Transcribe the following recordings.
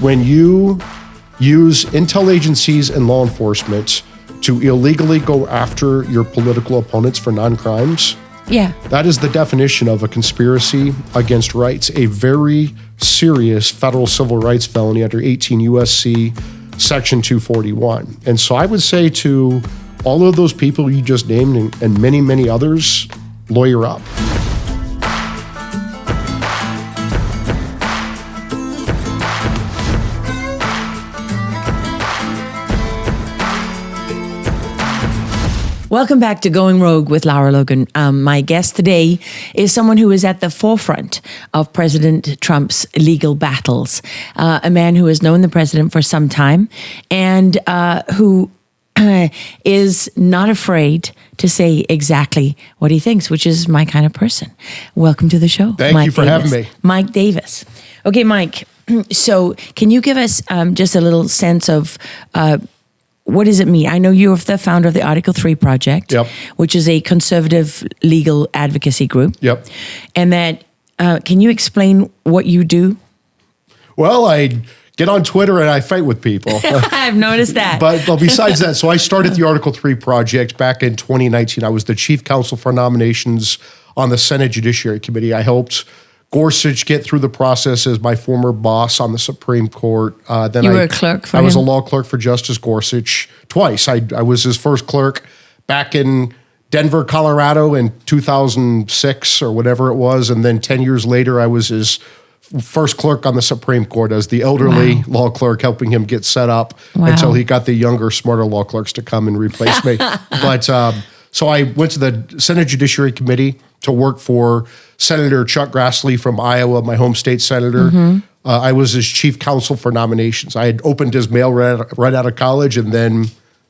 when you use intel agencies and law enforcement to illegally go after your political opponents for non-crimes, that is the definition of a conspiracy against rights, a very serious federal civil rights felony under 18 U.S.C. Section 241. And so I would say to all of those people you just named and many, many others, lawyer up. Welcome back to Going Rogue with Lara Logan. My guest today is someone who is at the forefront of President Trump's legal battles, a man who has known the president for some time and who is not afraid to say exactly what he thinks, which is my kind of person. Welcome to the show. Thank you for having me. Mike Davis. Okay, Mike, so can you give us just a little sense of what does it mean? I know you're the founder of the Article 3 Project, which is a conservative legal advocacy group. And that, can you explain what you do? Well, I get on Twitter and I fight with people. I've noticed that. But besides that, so I started the Article 3 Project back in 2019. I was the chief counsel for nominations on the Senate Judiciary Committee. I helped Gorsuch get through the process as my former boss on the Supreme Court. Then you were a clerk for him? I was a law clerk for Justice Gorsuch twice. I was his first clerk back in Denver, Colorado in 2006 or whatever it was. And then 10 years later, I was his first clerk on the Supreme Court as the elderly law clerk, helping him get set up until he got the younger, smarter law clerks to come and replace me. But so I went to the Senate Judiciary Committee to work for Senator Chuck Grassley from Iowa, my home state senator. I was his chief counsel for nominations. I had opened his mail right out of college, and then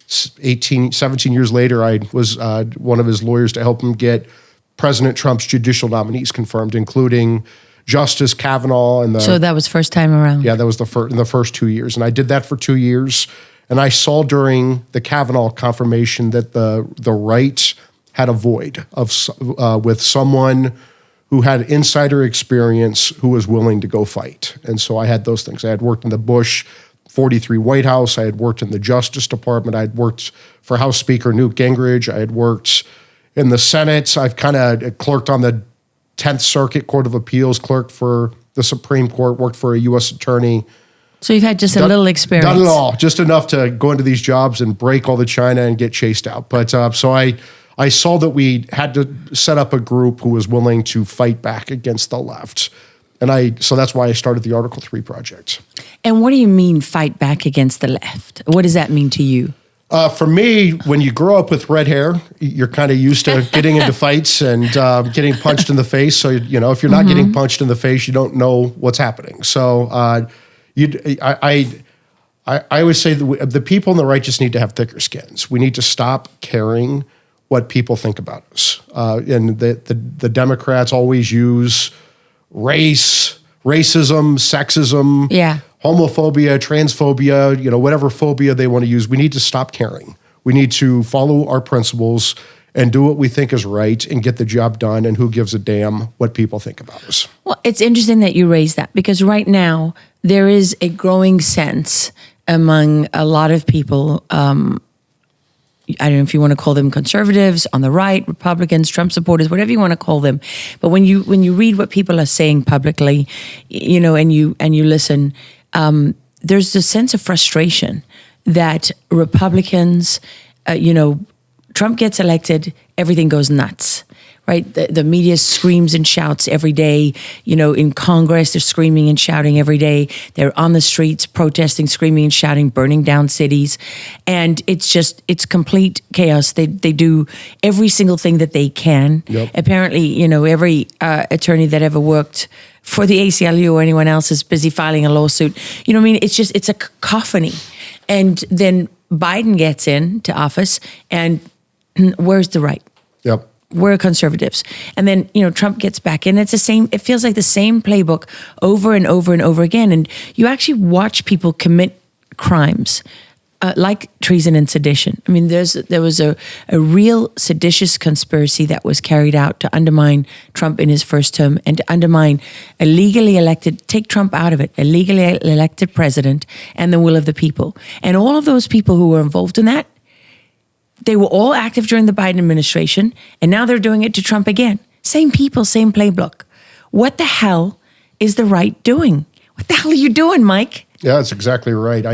17 years later, I was one of his lawyers to help him get President Trump's judicial nominees confirmed, including Justice Kavanaugh. So that was first time around? Yeah, that was in the first 2 years. And I did that for 2 years. And I saw during the Kavanaugh confirmation that the right had a void with someone who had insider experience who was willing to go fight. And so I had those things. I had worked in the Bush 43 White House. I had worked in the Justice Department. I had worked for House Speaker Newt Gingrich. I had worked in the Senate. I've kind of clerked on the 10th Circuit Court of Appeals, clerked for the Supreme Court, worked for a U.S. attorney. So you've had just a little experience. Done it all, just enough to go into these jobs and break all the china and get chased out. But so I saw that we had to set up a group who was willing to fight back against the left. And so that's why I started the Article 3 Project. And what do you mean fight back against the left? What does that mean to you? For me, when you grow up with red hair, you're kind of used to getting into fights and getting punched in the face. So, if you're not getting punched in the face, you don't know what's happening. So I always say the people on the right just need to have thicker skins. We need to stop caring what people think about us. And the Democrats always use race, racism, sexism, homophobia, transphobia, whatever phobia they want to use. We need to stop caring. We need to follow our principles and do what we think is right and get the job done, and who gives a damn what people think about us. Well, it's interesting that you raise that, because right now there is a growing sense among a lot of people, I don't know if you want to call them conservatives on the right, Republicans, Trump supporters, whatever you want to call them. But when you read what people are saying publicly, and you listen, there's this sense of frustration that Republicans, Trump gets elected, everything goes nuts, right? The media screams and shouts every day. In Congress, they're screaming and shouting every day. They're on the streets protesting, screaming and shouting, burning down cities. And it's complete chaos. They do every single thing that they can. Yep. Apparently, every attorney that ever worked for the ACLU or anyone else is busy filing a lawsuit. It's a cacophony. And then Biden gets into office, and where's the right? Yep. We're conservatives. And then, Trump gets back in. It's it feels like the same playbook over and over and over again. And you actually watch people commit crimes like treason and sedition. I mean, there was a real seditious conspiracy that was carried out to undermine Trump in his first term and to undermine a legally elected, take Trump out of it, a legally elected president and the will of the people. And all of those people who were involved in that, they were all active during the Biden administration, and now they're doing it to Trump again. Same people, same playbook. What the hell is the right doing? What the hell are you doing, Mike? Yeah, that's exactly right.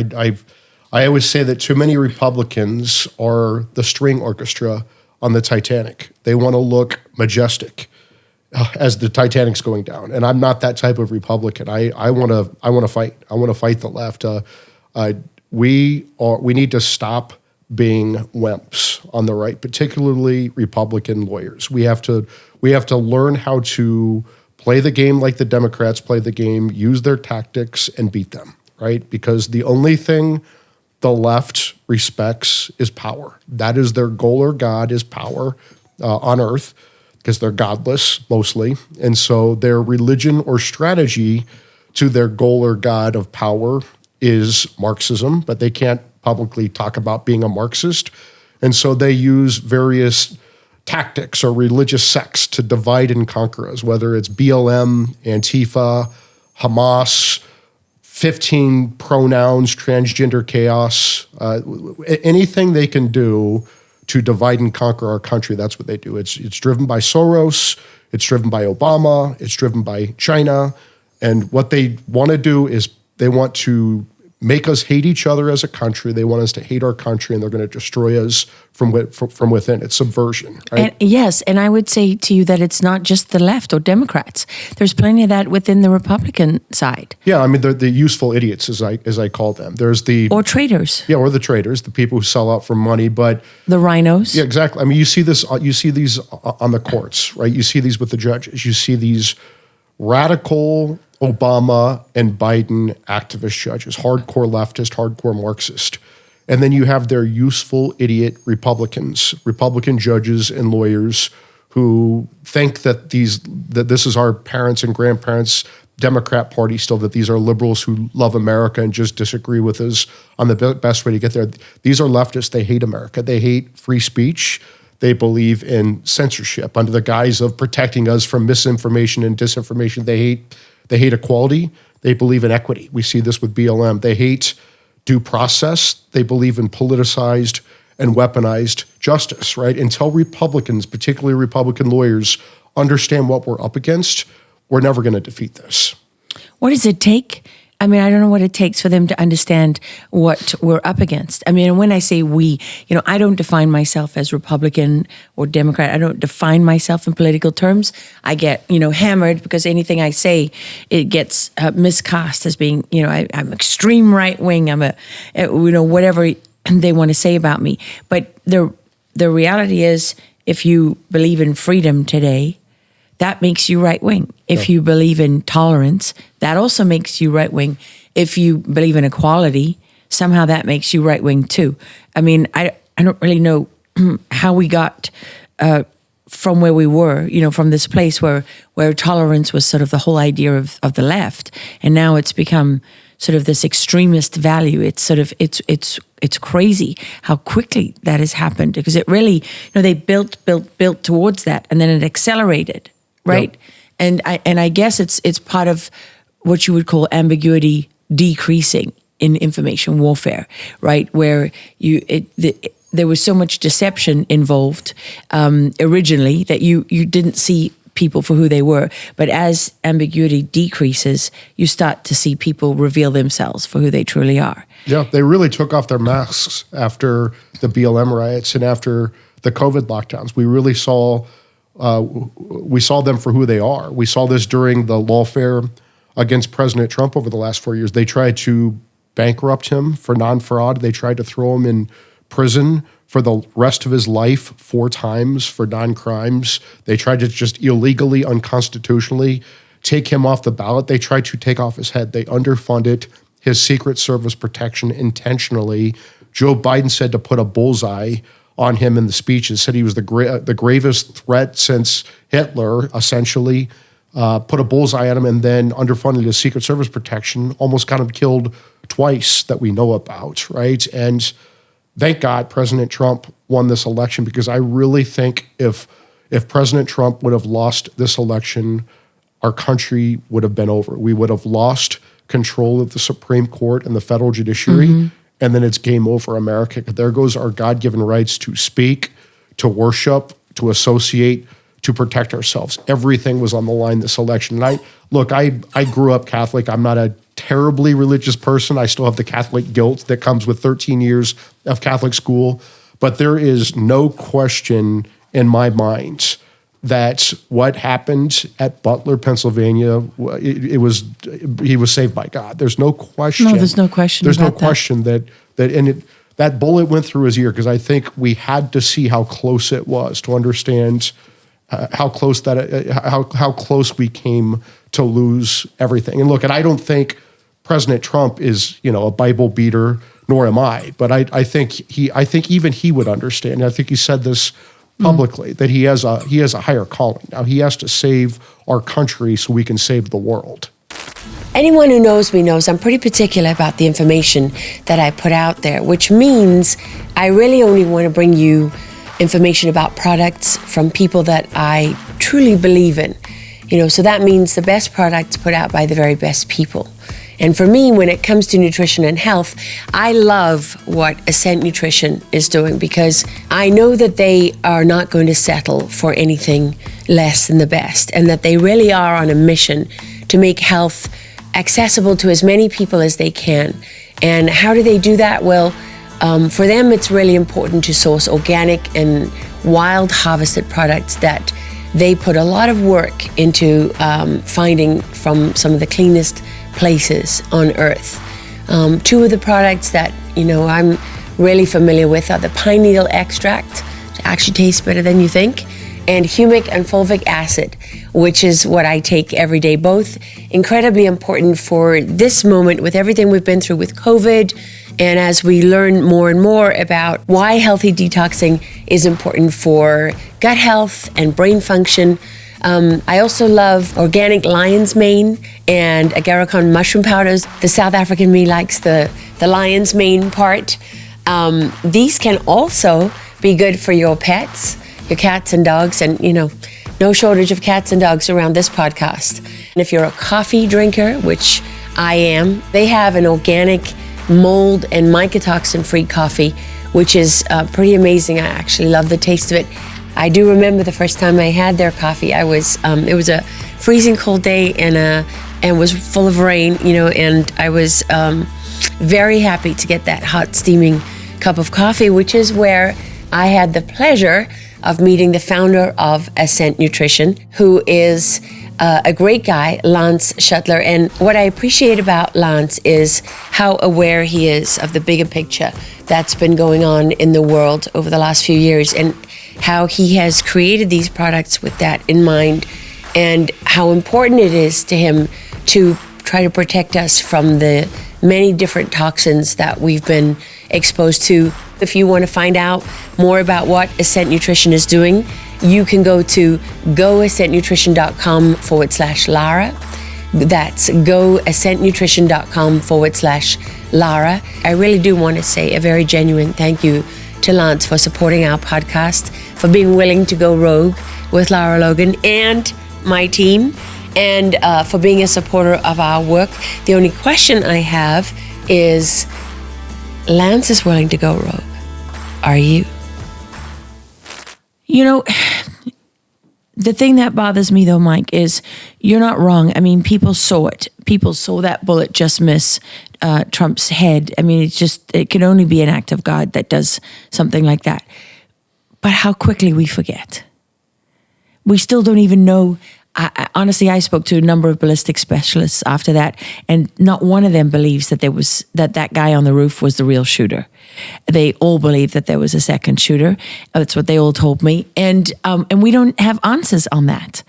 I always say that too many Republicans are the string orchestra on the Titanic. They want to look majestic as the Titanic's going down, and I'm not that type of Republican. I want to fight. I want to fight the left. We need to stop being wimps on the right, particularly Republican lawyers. We have to learn how to play the game like the Democrats play the game, use their tactics, and beat them, right? Because the only thing the left respects is power. That is their goal or God, is power on earth, because they're godless mostly. And so their religion or strategy to their goal or God of power is Marxism, but they can't publicly talk about being a Marxist. And so they use various tactics or religious sects to divide and conquer us, whether it's BLM, Antifa, Hamas, 15 pronouns, transgender chaos, anything they can do to divide and conquer our country, that's what they do. It's driven by Soros, it's driven by Obama, it's driven by China, and what they want to do is they want to make us hate each other as a country. They want us to hate our country, and they're going to destroy us from within. It's subversion, right? And I would say to you that it's not just the left or Democrats. There's plenty of that within the Republican side. Yeah, I mean, they're the useful idiots, as I call them. There's or traitors. Yeah, or the traitors, the people who sell out for money, but the rhinos. Yeah, exactly. I mean, you see these on the courts, right? You see these with the judges. You see these radical Obama and Biden activist judges, hardcore leftist, hardcore Marxist. And then you have their useful idiot Republican judges and lawyers who think that this is our parents' and grandparents' Democrat Party still, that these are liberals who love America and just disagree with us on the best way to get there. These are leftists. They hate America. They hate free speech. They believe in censorship under the guise of protecting us from misinformation and disinformation. They hate equality. They believe in equity. We see this with BLM. They hate due process. They believe in politicized and weaponized justice, right? Until Republicans, particularly Republican lawyers, understand what we're up against, we're never going to defeat this. What does it take? I mean, I don't know what it takes for them to understand what we're up against. I mean, when I say we, I don't define myself as Republican or Democrat. I don't define myself in political terms. I get, hammered because anything I say, it gets miscast as being, I'm extreme right wing. I'm whatever they want to say about me. But the reality is, if you believe in freedom today, that makes you right-wing. If you believe in tolerance, that also makes you right-wing. If you believe in equality, somehow that makes you right-wing too. I mean, I don't really know how we got from where we were, from this place where tolerance was sort of the whole idea of the left. And now it's become sort of this extremist value. It's sort of, it's crazy how quickly that has happened, because it really, they built towards that, and then it accelerated. Right. Yep. And I guess it's part of what you would call ambiguity decreasing in information warfare, right? Where there was so much deception involved originally that you didn't see people for who they were. But as ambiguity decreases, you start to see people reveal themselves for who they truly are. Yeah, they really took off their masks after the BLM riots and after the COVID lockdowns. We really saw them for who they are. We saw this during the lawfare against President Trump over the last 4 years. They tried to bankrupt him for non-fraud. They tried to throw him in prison for the rest of his life 4 times for non-crimes. They tried to just illegally, unconstitutionally take him off the ballot. They tried to take off his head. They underfunded his Secret Service protection intentionally. Joe Biden said to put a bullseye on him in the speeches, said he was the gravest threat since Hitler, essentially, put a bullseye on him, and then underfunded his Secret Service protection, almost got him killed twice that we know about, right? And thank God President Trump won this election, because I really think if President Trump would have lost this election, our country would have been over. We would have lost control of the Supreme Court and the federal judiciary, and then it's game over, America. There goes our God-given rights to speak, to worship, to associate, to protect ourselves. Everything was on the line this election. And I grew up Catholic. I'm not a terribly religious person. I still have the Catholic guilt that comes with 13 years of Catholic school. But there is no question in my mind that what happened at Butler, Pennsylvania, he was saved by God. There's no question. No, there's no question. There's no question that bullet went through his ear, because I think we had to see how close it was to understand how close we came to lose everything. And look, and I don't think President Trump is a Bible beater, nor am I. But I think even he would understand. And I think he said this publicly, that he has a higher calling. Now he has to save our country so we can save the world. Anyone who knows me knows I'm pretty particular about the information that I put out there, which means I really only want to bring you information about products from people that I truly believe in. So that means the best products put out by the very best people. And for me, when it comes to nutrition and health, I love what Ascent Nutrition is doing, because I know that they are not going to settle for anything less than the best, and that they really are on a mission to make health accessible to as many people as they can. And how do they do that? Well, for them, it's really important to source organic and wild harvested products that they put a lot of work into finding from some of the cleanest places on earth. Two of the products that I'm really familiar with are the pine needle extract, which actually tastes better than you think, and humic and fulvic acid, which is what I take every day. Both incredibly important for this moment with everything we've been through with COVID, and as we learn more and more about why healthy detoxing is important for gut health and brain function. I also love organic lion's mane and agarikon mushroom powders. The South African me likes the lion's mane part. These can also be good for your pets, your cats and dogs, and no shortage of cats and dogs around this podcast. And if you're a coffee drinker, which I am, they have an organic mold and mycotoxin-free coffee, which is pretty amazing. I actually love the taste of it. I do remember the first time I had their coffee. It was a freezing cold day and was full of rain, and I was very happy to get that hot steaming cup of coffee, which is where I had the pleasure of meeting the founder of Ascent Nutrition, who is a great guy, Lance Shuttler. And what I appreciate about Lance is how aware he is of the bigger picture that's been going on in the world over the last few years, and how he has created these products with that in mind, and how important it is to him to try to protect us from the many different toxins that we've been exposed to. If you want to find out more about what Ascent Nutrition is doing, you can go to goascentnutrition.com/Lara. That's goascentnutrition.com/Lara. I really do want to say a very genuine thank you to Lance for supporting our podcast, for being willing to go rogue with Lara Logan and my team, and for being a supporter of our work. The only question I have is, Lance is willing to go rogue. Are you? The thing that bothers me though, Mike, is you're not wrong. I mean, people saw it. People saw that bullet just miss Trump's head. I mean, it can only be an act of God that does something like that. But how quickly we forget. We still don't even know. Honestly, I spoke to a number of ballistic specialists after that, and not one of them believes that that guy on the roof was the real shooter. They all believe that there was a second shooter. That's what they all told me, and we don't have answers on that.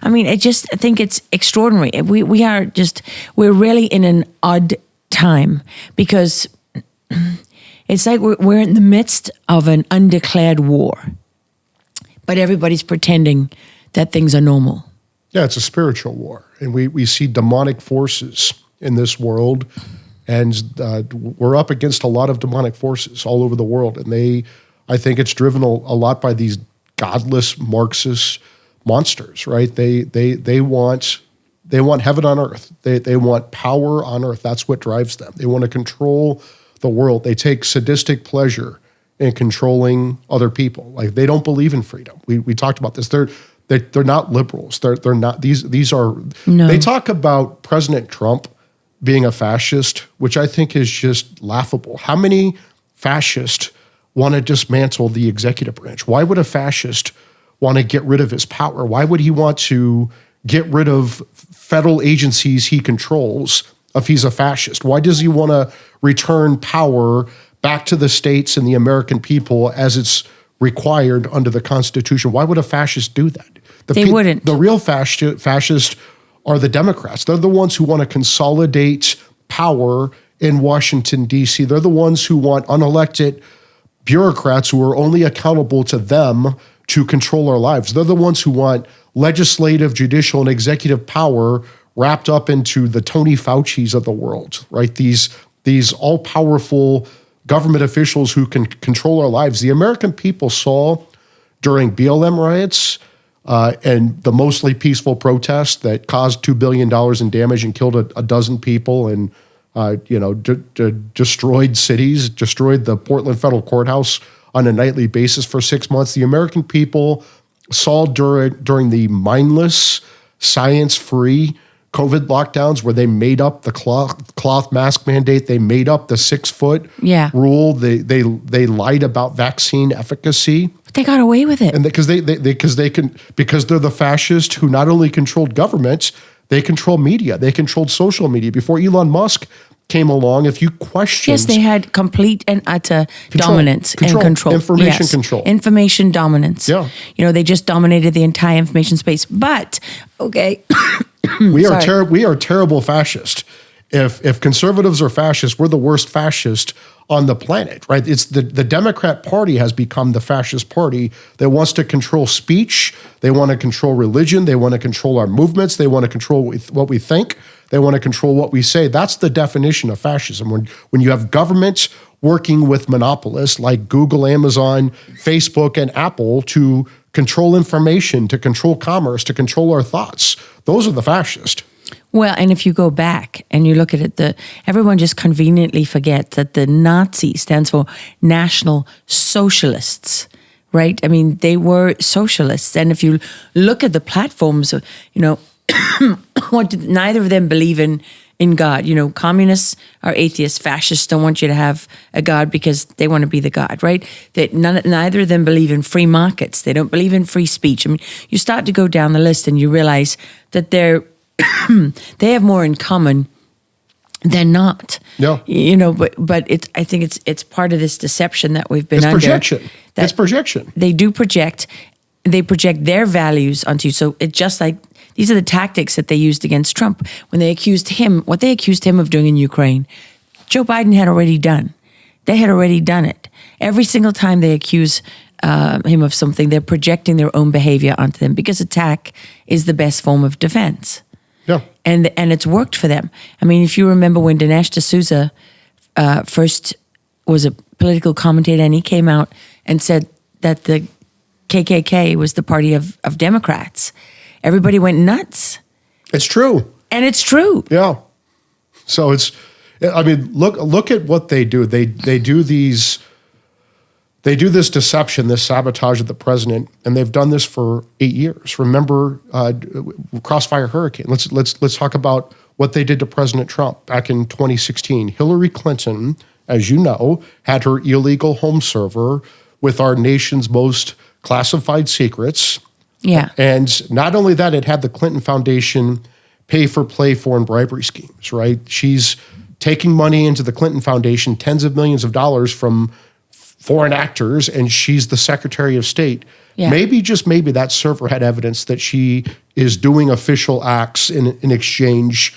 I mean, I think it's extraordinary. We're really in an odd time, because it's like we're in the midst of an undeclared war, but everybody's pretending that things are normal. Yeah, it's a spiritual war. And we see demonic forces in this world. And we're up against a lot of demonic forces all over the world. And I think it's driven a lot by these godless Marxist monsters, right? They want heaven on earth. They want power on earth. That's what drives them. They want to control the world. They take sadistic pleasure in controlling other people. Like, they don't believe in freedom. We talked about this. They're not liberals. They're not. These are. No. They talk about President Trump being a fascist, which I think is just laughable. How many fascists want to dismantle the executive branch? Why would a fascist want to get rid of his power? Why would he want to get rid of federal agencies he controls if he's a fascist? Why does he want to return power back to the states and the American people as it's required under the Constitution? Why would a fascist do that? They wouldn't. The real fascists are the Democrats. They're the ones who want to consolidate power in Washington, D.C. They're the ones who want unelected bureaucrats who are only accountable to them to control our lives. They're the ones who want legislative, judicial, and executive power wrapped up into the Tony Fauci's of the world, right? These all-powerful government officials who can control our lives. The American people saw during BLM riots and the mostly peaceful protests that caused $2 billion in damage and killed a dozen people and destroyed cities, destroyed the Portland Federal Courthouse on a nightly basis for 6 months. The American people saw during the mindless, science-free COVID lockdowns where they made up the cloth mask mandate, they made up the 6-foot rule, they lied about vaccine efficacy. But they got away with it. And because they're the fascists who not only controlled governments, they control media, they controlled social media. Before Elon Musk came along, if you questioned... Yes, they had complete and utter dominance and control. Information control. Information dominance. Yeah. They just dominated the entire information space. But, okay... We are terrible fascists. If conservatives are fascists, we're the worst fascist on the planet, right? It's the Democrat Party has become the fascist party that wants to control speech. They want to control religion. They want to control our movements. They want to control what we think. They want to control what we say. That's the definition of fascism. When you have governments working with monopolists like Google, Amazon, Facebook, and Apple to control information, to control commerce, to control our thoughts, those are the fascists. Well, and if you go back and you look at it, everyone just conveniently forgets that the Nazi stands for National Socialists, right? I mean, they were socialists. And if you look at the platforms, neither of them believe in God. Communists are atheists. Fascists don't want you to have a God because they want to be the God, right? Neither of them believe in free markets. They don't believe in free speech. I mean, you start to go down the list and you realize that they have more in common than not. Yeah. But I think it's part of this deception that we've been under. It's projection. They do project. They project their values onto you. So it's just like these are the tactics that they used against Trump when they accused him. What they accused him of doing in Ukraine, Joe Biden had already done. They had already done it. Every single time they accuse him of something, they're projecting their own behavior onto them because attack is the best form of defense. Yeah. And it's worked for them. I mean, if you remember when Dinesh D'Souza first was a political commentator and he came out and said that the KKK was the party of Democrats, everybody went nuts. It's true. And it's true. Yeah. So look at what they do. They do this deception, this sabotage of the president, and they've done this for 8 years. Remember Crossfire Hurricane. Let's talk about what they did to President Trump back in 2016. Hillary Clinton, as you know, had her illegal home server with our nation's most classified secrets. Yeah. And not only that, it had the Clinton Foundation pay for play foreign bribery schemes, right? She's taking money into the Clinton Foundation, tens of millions of dollars from foreign actors, and she's the Secretary of State. Yeah. Maybe, just maybe, that server had evidence that she is doing official acts in exchange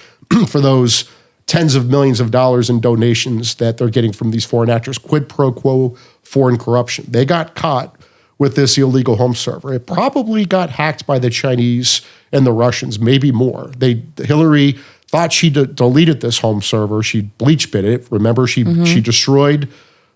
for those tens of millions of dollars in donations that they're getting from these foreign actors. Quid pro quo foreign corruption. They got caught with this illegal home server. It probably got hacked by the Chinese and the Russians, maybe more. Hillary thought she deleted this home server. She bleach bit it. Remember, she destroyed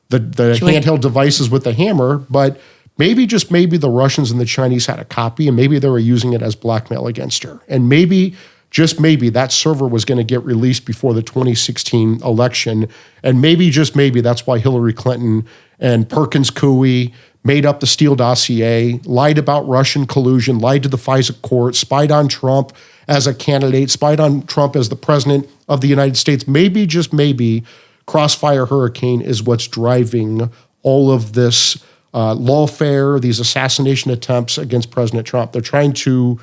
the handheld devices with the hammer, but maybe, just maybe, the Russians and the Chinese had a copy, and maybe they were using it as blackmail against her. And maybe, just maybe, that server was going to get released before the 2016 election. And maybe, just maybe, that's why Hillary Clinton and Perkins Coie made up the Steele dossier, lied about Russian collusion, lied to the FISA court, spied on Trump as a candidate, spied on Trump as the president of the United States. Maybe, just maybe, Crossfire Hurricane is what's driving all of this lawfare, these assassination attempts against President Trump. They're trying to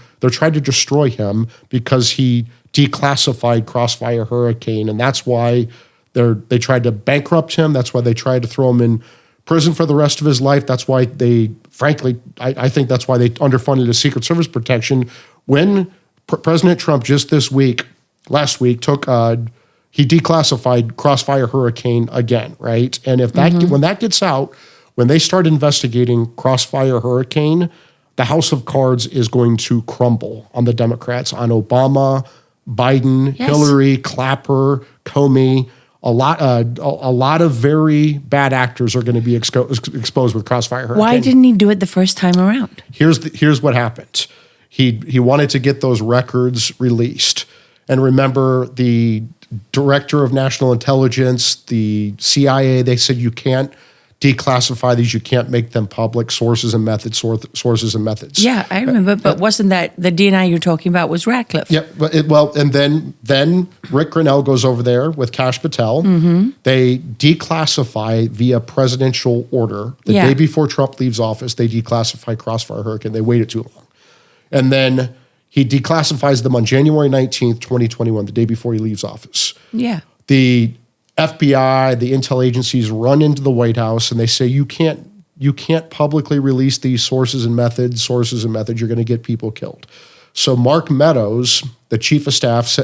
destroy him because he declassified Crossfire Hurricane, and that's why they tried to bankrupt him. That's why they tried to throw him in prison for the rest of his life. That's why I think that's why they underfunded his Secret Service protection. When President Trump just last week, he declassified Crossfire Hurricane again, right? And if when that gets out, when they start investigating Crossfire Hurricane, the house of cards is going to crumble on the Democrats, on Obama, Biden, Hillary, Clapper, Comey. A lot of very bad actors are going to be exposed with Crossfire Hurricane. Why didn't he do it the first time around? Here's what happened. He wanted to get those records released. And remember, the director of national intelligence, the CIA, they said you can't declassify these, you can't make them public, sources and methods. Yeah, I remember, but wasn't that the DNI you're talking about was Ratcliffe? Yeah, and then Rick Grinnell goes over there with Kash Patel. They declassify via presidential order. The day before Trump leaves office, they declassify Crossfire Hurricane. They waited too long. And then he declassifies them on January 19th, 2021, the day before he leaves office. Yeah. The FBI, the intel agencies run into the White House and they say, you can't publicly release these sources and methods. You're going to get people killed. So Mark Meadows, the chief of staff,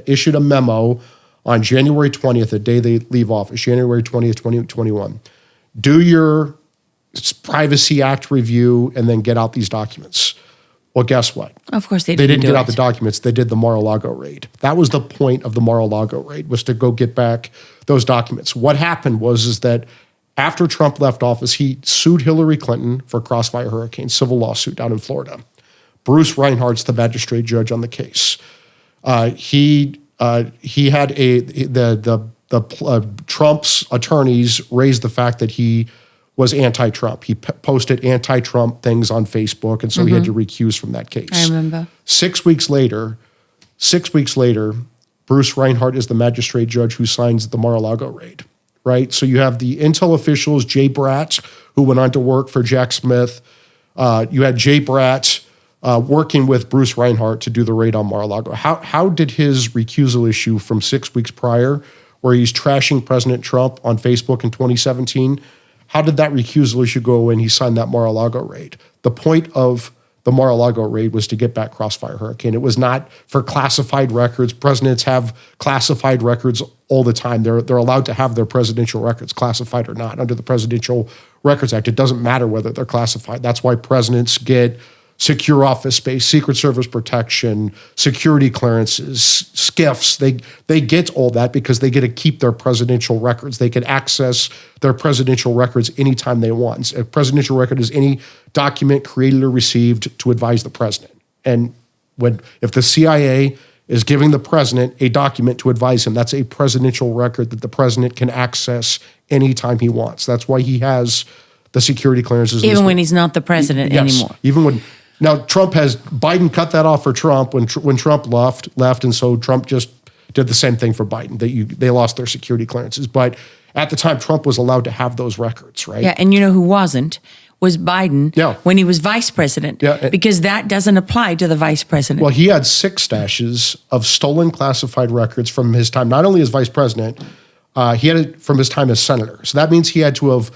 issued a memo on January 20th, the day they leave office, January 20th, 2021. Do your Privacy Act review and then get out these documents. Well, guess what? Of course they didn't get out the documents. They did the Mar-a-Lago raid. That was the point of the Mar-a-Lago raid, was to go get back those documents. What happened is that after Trump left office, he sued Hillary Clinton for Crossfire Hurricane, civil lawsuit down in Florida. Bruce Reinhart's the magistrate judge on the case. He had Trump's attorneys raised the fact that he was anti-Trump. He posted anti-Trump things on Facebook, and so he had to recuse from that case. I remember. 6 weeks later, Bruce Reinhart is the magistrate judge who signs the Mar-a-Lago raid, right? So you have the intel officials, Jay Bratt, who went on to work for Jack Smith. You had Jay Bratt working with Bruce Reinhart to do the raid on Mar-a-Lago. How did his recusal issue from 6 weeks prior, where he's trashing President Trump on Facebook in 2017, how did that recusal issue go when he signed that Mar-a-Lago raid? The point of the Mar-a-Lago raid was to get back Crossfire Hurricane. It was not for classified records. Presidents have classified records all the time. They're allowed to have their presidential records, classified or not, under the Presidential Records Act. It doesn't matter whether they're classified. That's why presidents get secure office space, Secret Service protection, security clearances, SCIFs. They get all that because they get to keep their presidential records. They can access their presidential records anytime they want. A presidential record is any document created or received to advise the president. And if the CIA is giving the president a document to advise him, that's a presidential record that the president can access anytime he wants. That's why he has the security clearances. Even when he's not the president anymore. Even when. Now, Biden cut that off for Trump when Trump left, and so Trump just did the same thing for Biden. They lost their security clearances. But at the time, Trump was allowed to have those records, right? Yeah, and you know who wasn't? Was Biden when he was vice president. Yeah. Because that doesn't apply to the vice president. Well, he had 6 stashes of stolen classified records from his time, not only as vice president, he had it from his time as senator. So that means he had to have,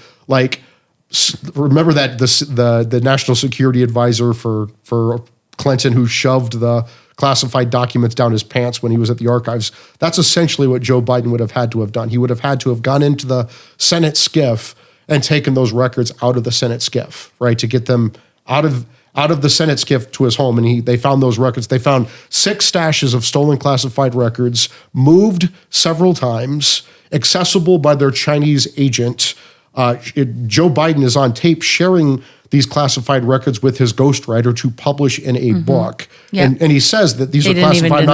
remember that the national security advisor for Clinton, who shoved the classified documents down his pants when he was at the archives. That's essentially what Joe Biden would have had to have done. He would have had to have gone into the Senate SCIF and taken those records out of the Senate SCIF, right, to get them out of out of the Senate's gift to his home, and they found those records. They found 6 stashes of stolen classified records, moved several times, accessible by their Chinese agent. Joe Biden is on tape sharing these classified records with his ghostwriter to publish in a book. Yeah. And he says that these are classified.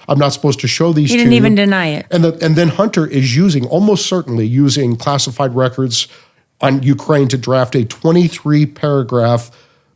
I'm not supposed to show these to you. He didn't even deny it. And then Hunter is almost certainly using classified records on Ukraine to draft a 23-paragraph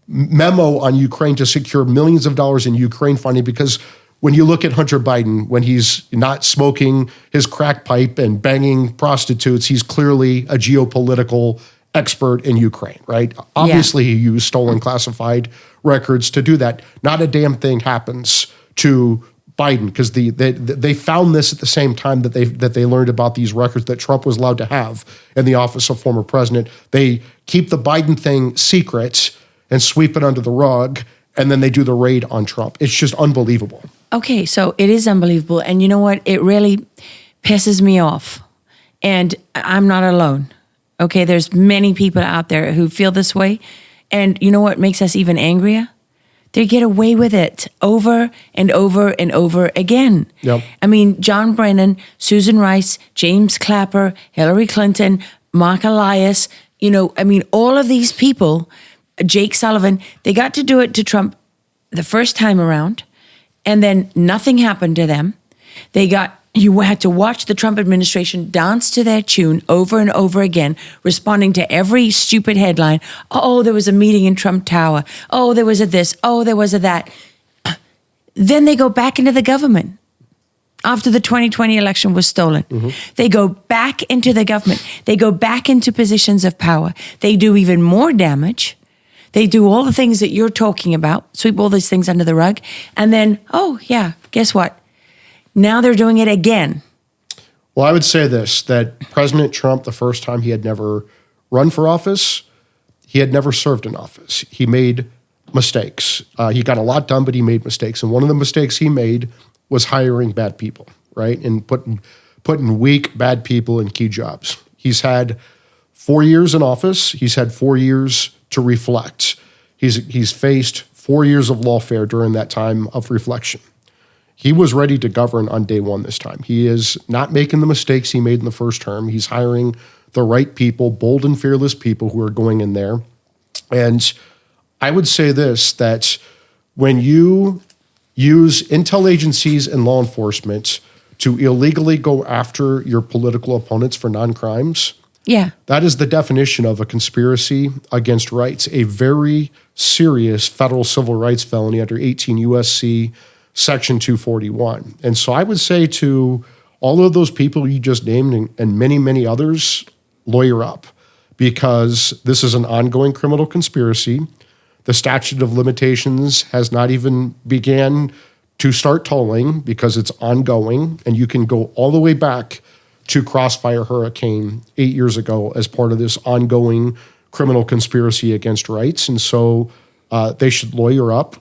memo on Ukraine to secure millions of dollars in Ukraine funding, because when you look at Hunter Biden, when he's not smoking his crack pipe and banging prostitutes, he's clearly a geopolitical expert in Ukraine, right? Obviously, he used stolen classified records to do that. Not a damn thing happens to Biden, because they found this at the same time that they learned about these records that Trump was allowed to have in the office of former president. They keep the Biden thing secret and sweep it under the rug, and then they do the raid on Trump. It's just unbelievable. Okay, so it is unbelievable. And you know what? It really pisses me off. And I'm not alone. Okay, there's many people out there who feel this way. And you know what makes us even angrier? They get away with it over and over and over again. Yep. I mean, John Brennan, Susan Rice, James Clapper, Hillary Clinton, Mark Elias, all of these people, Jake Sullivan, they got to do it to Trump the first time around, and then nothing happened to them. You had to watch the Trump administration dance to their tune over and over again, responding to every stupid headline. Oh, there was a meeting in Trump Tower. Oh, there was a this. Oh, there was a that. Then they go back into the government. After the 2020 election was stolen, they go back into the government. They go back into positions of power. They do even more damage. They do all the things that you're talking about, sweep all these things under the rug. And then, guess what? Now they're doing it again. Well, I would say this, that President Trump, the first time, he had never run for office. He had never served in office. He made mistakes. He got a lot done, but he made mistakes. And one of the mistakes he made was hiring bad people, right? And putting weak, bad people in key jobs. He's had 4 years in office. He's had 4 years to reflect. He's faced 4 years of lawfare during that time of reflection. He was ready to govern on day one this time. He is not making the mistakes he made in the first term. He's hiring the right people, bold and fearless people who are going in there. And I would say this, that when you use intel agencies and law enforcement to illegally go after your political opponents for non-crimes, that is the definition of a conspiracy against rights, a very serious federal civil rights felony under 18 U.S.C. Section 241. And so I would say to all of those people you just named and many, many others, lawyer up, because this is an ongoing criminal conspiracy. The statute of limitations has not even began to start tolling because it's ongoing, and you can go all the way back to Crossfire Hurricane 8 years ago as part of this ongoing criminal conspiracy against rights. And so they should lawyer up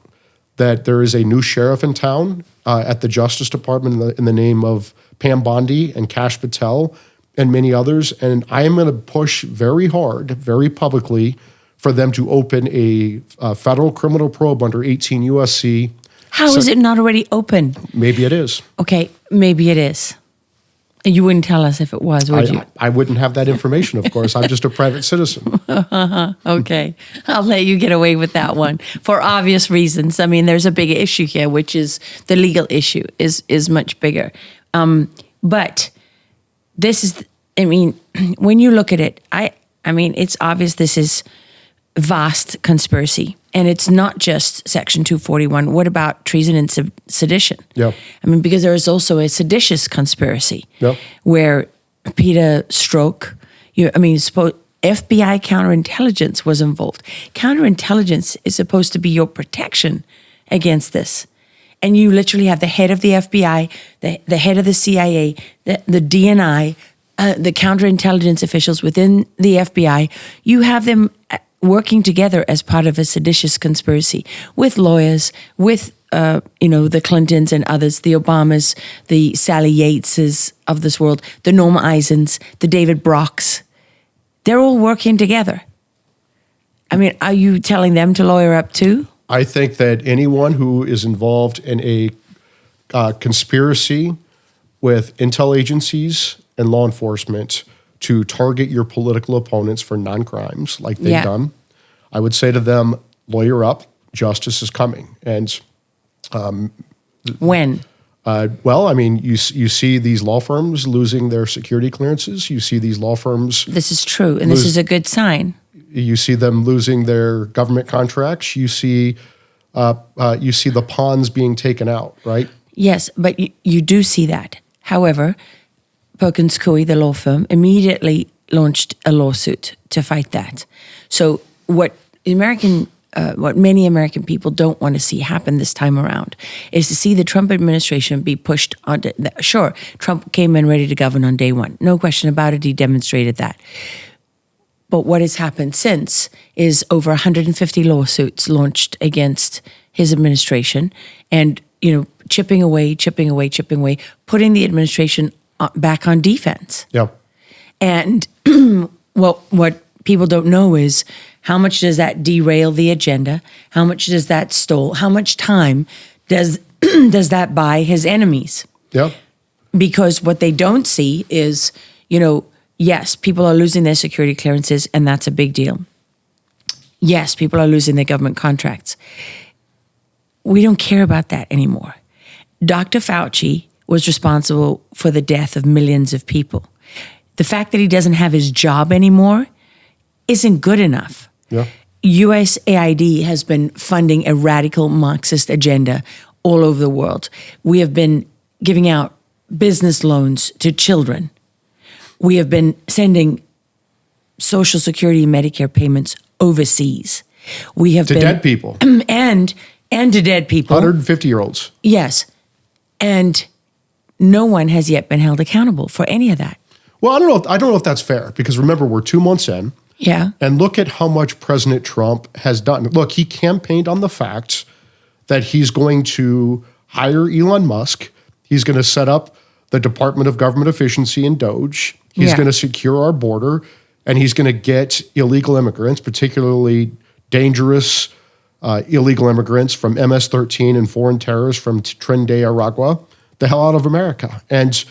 that there is a new sheriff in town at the Justice Department in the name of Pam Bondi and Kash Patel and many others. And I am going to push very hard, very publicly, for them to open a federal criminal probe under 18 U.S.C. How is it not already open? Maybe it is. Okay, maybe it is. You wouldn't tell us if it was, would you? I wouldn't have that information, of course. I'm just a private citizen. Okay. I'll let you get away with that one for obvious reasons. I mean, there's a big issue here, which is the legal issue is much bigger. But this is, when you look at it, I mean, it's obvious this is vast conspiracy. And it's not just Section 241. What about treason and sedition? Yeah. Because there is also a seditious conspiracy where Peter Strzok, FBI counterintelligence was involved. Counterintelligence is supposed to be your protection against this. And you literally have the head of the FBI, the head of the CIA, the DNI, the counterintelligence officials within the FBI. You have them working together as part of a seditious conspiracy with lawyers, with the Clintons and others, the Obamas, the Sally Yateses of this world, the Norma Eisens, the David Brocks. They're all working together. I mean, are you telling them to lawyer up too? I think that anyone who is involved in a conspiracy with intel agencies and law enforcement to target your political opponents for non-crimes like they've done, I would say to them, lawyer up, justice is coming. And when? Well, I mean, you see these law firms losing their security clearances. You see these law firms. This is true, and this is a good sign. You see them losing their government contracts. You see the pawns being taken out, right? Yes, but you do see that. However, Perkins Coie, the law firm, immediately launched a lawsuit to fight that. So what many American people don't want to see happen this time around is to see the Trump administration be pushed on. Sure, Trump came in ready to govern on day one. No question about it. He demonstrated that. But what has happened since is over 150 lawsuits launched against his administration and, chipping away, putting the administration back on defense. Yeah. And well, what people don't know is how much does that derail the agenda? How much does that stall? How much time does that buy his enemies? Yeah. Because what they don't see is, yes, people are losing their security clearances, and that's a big deal. Yes, people are losing their government contracts. We don't care about that anymore. Dr. Fauci was responsible for the death of millions of people. The fact that he doesn't have his job anymore isn't good enough. Yeah. USAID has been funding a radical Marxist agenda all over the world. We have been giving out business loans to children. We have been sending Social Security and Medicare payments overseas. We have been dead people. and to dead people. 150-year-olds. Yes. And no one has yet been held accountable for any of that. Well, I don't know if that's fair, because remember, we're 2 months in. Yeah. And look at how much President Trump has done. Look, he campaigned on the fact that he's going to hire Elon Musk. He's going to set up the Department of Government Efficiency in Doge. He's going to secure our border, and he's going to get illegal immigrants, particularly dangerous illegal immigrants from MS-13 and foreign terrorists from Trinidad, Aragua, the hell out of America. And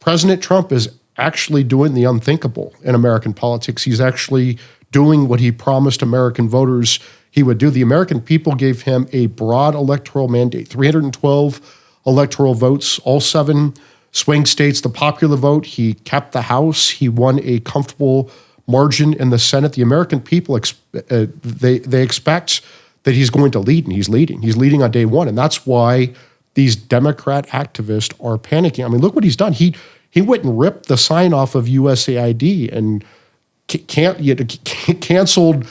President Trump is actually doing the unthinkable in American politics. He's actually doing what he promised American voters he would do. The American people gave him a broad electoral mandate, 312 electoral votes, all 7 swing states, the popular vote. He kept the House. He won a comfortable margin in the Senate. The American people, they expect that he's going to lead, and he's leading. He's leading on day one, and that's why these Democrat activists are panicking. I mean, look what he's done. He went and ripped the sign off of USAID and canceled.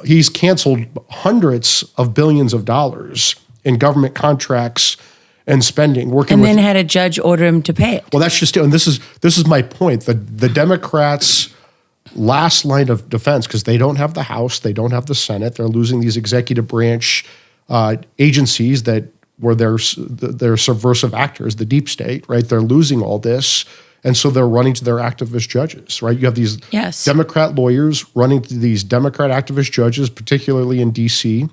He's canceled hundreds of billions of dollars in government contracts and spending. And then had a judge order him to pay it. Well, that's just it. And this is my point. The Democrats' last line of defense, because they don't have the House, they don't have the Senate, they're losing these executive branch agencies that were their subversive actors, the deep state, right? They're losing all this. And so they're running to their activist judges, right? You have these Democrat lawyers running to these Democrat activist judges, particularly in D.C.,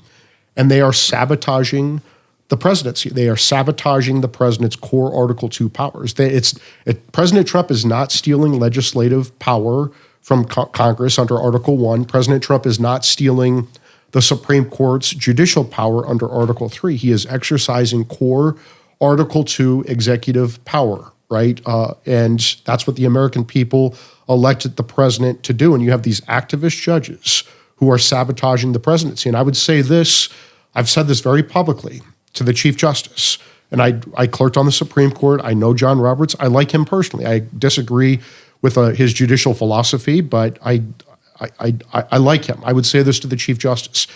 and they are sabotaging the presidency. They are sabotaging the president's core Article 2 powers. President Trump is not stealing legislative power from Congress under Article 1. President Trump is not stealing the Supreme Court's judicial power under Article 3. He is exercising core Article 2 executive power, right? And that's what the American people elected the president to do. And you have these activist judges who are sabotaging the presidency. And I would say this, I've said this very publicly to the Chief Justice, and I clerked on the Supreme Court. I know John Roberts. I like him personally. I disagree with his judicial philosophy, but I like him. I would say this to the Chief Justice.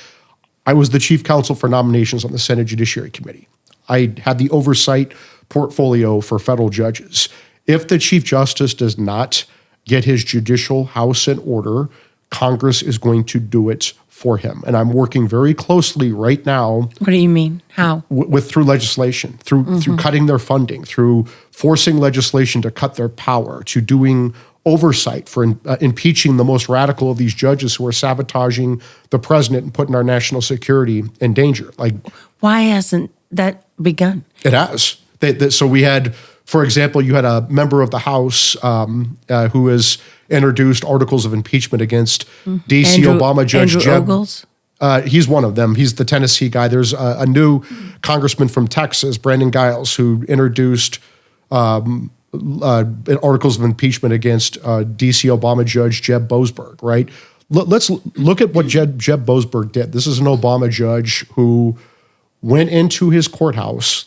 I was the chief counsel for nominations on the Senate Judiciary Committee. I had the oversight portfolio for federal judges. If the Chief Justice does not get his judicial house in order, Congress is going to do it for him. And I'm working very closely right now. What do you mean? How? Through legislation, through cutting their funding, through forcing legislation to cut their power, to doing oversight for impeaching the most radical of these judges who are sabotaging the president and putting our national security in danger. Like, why hasn't that begun? It has. So we had, for example, you had a member of the House who has introduced articles of impeachment against D.C. Obama Judge Andrew Jeb. Ogles? He's one of them. He's the Tennessee guy. There's a new congressman from Texas, Brandon Giles, who introduced articles of impeachment against D.C. Obama Judge Jeb Boasberg, right? Let's look at what Jeb Boasberg did. This is an Obama judge who went into his courthouse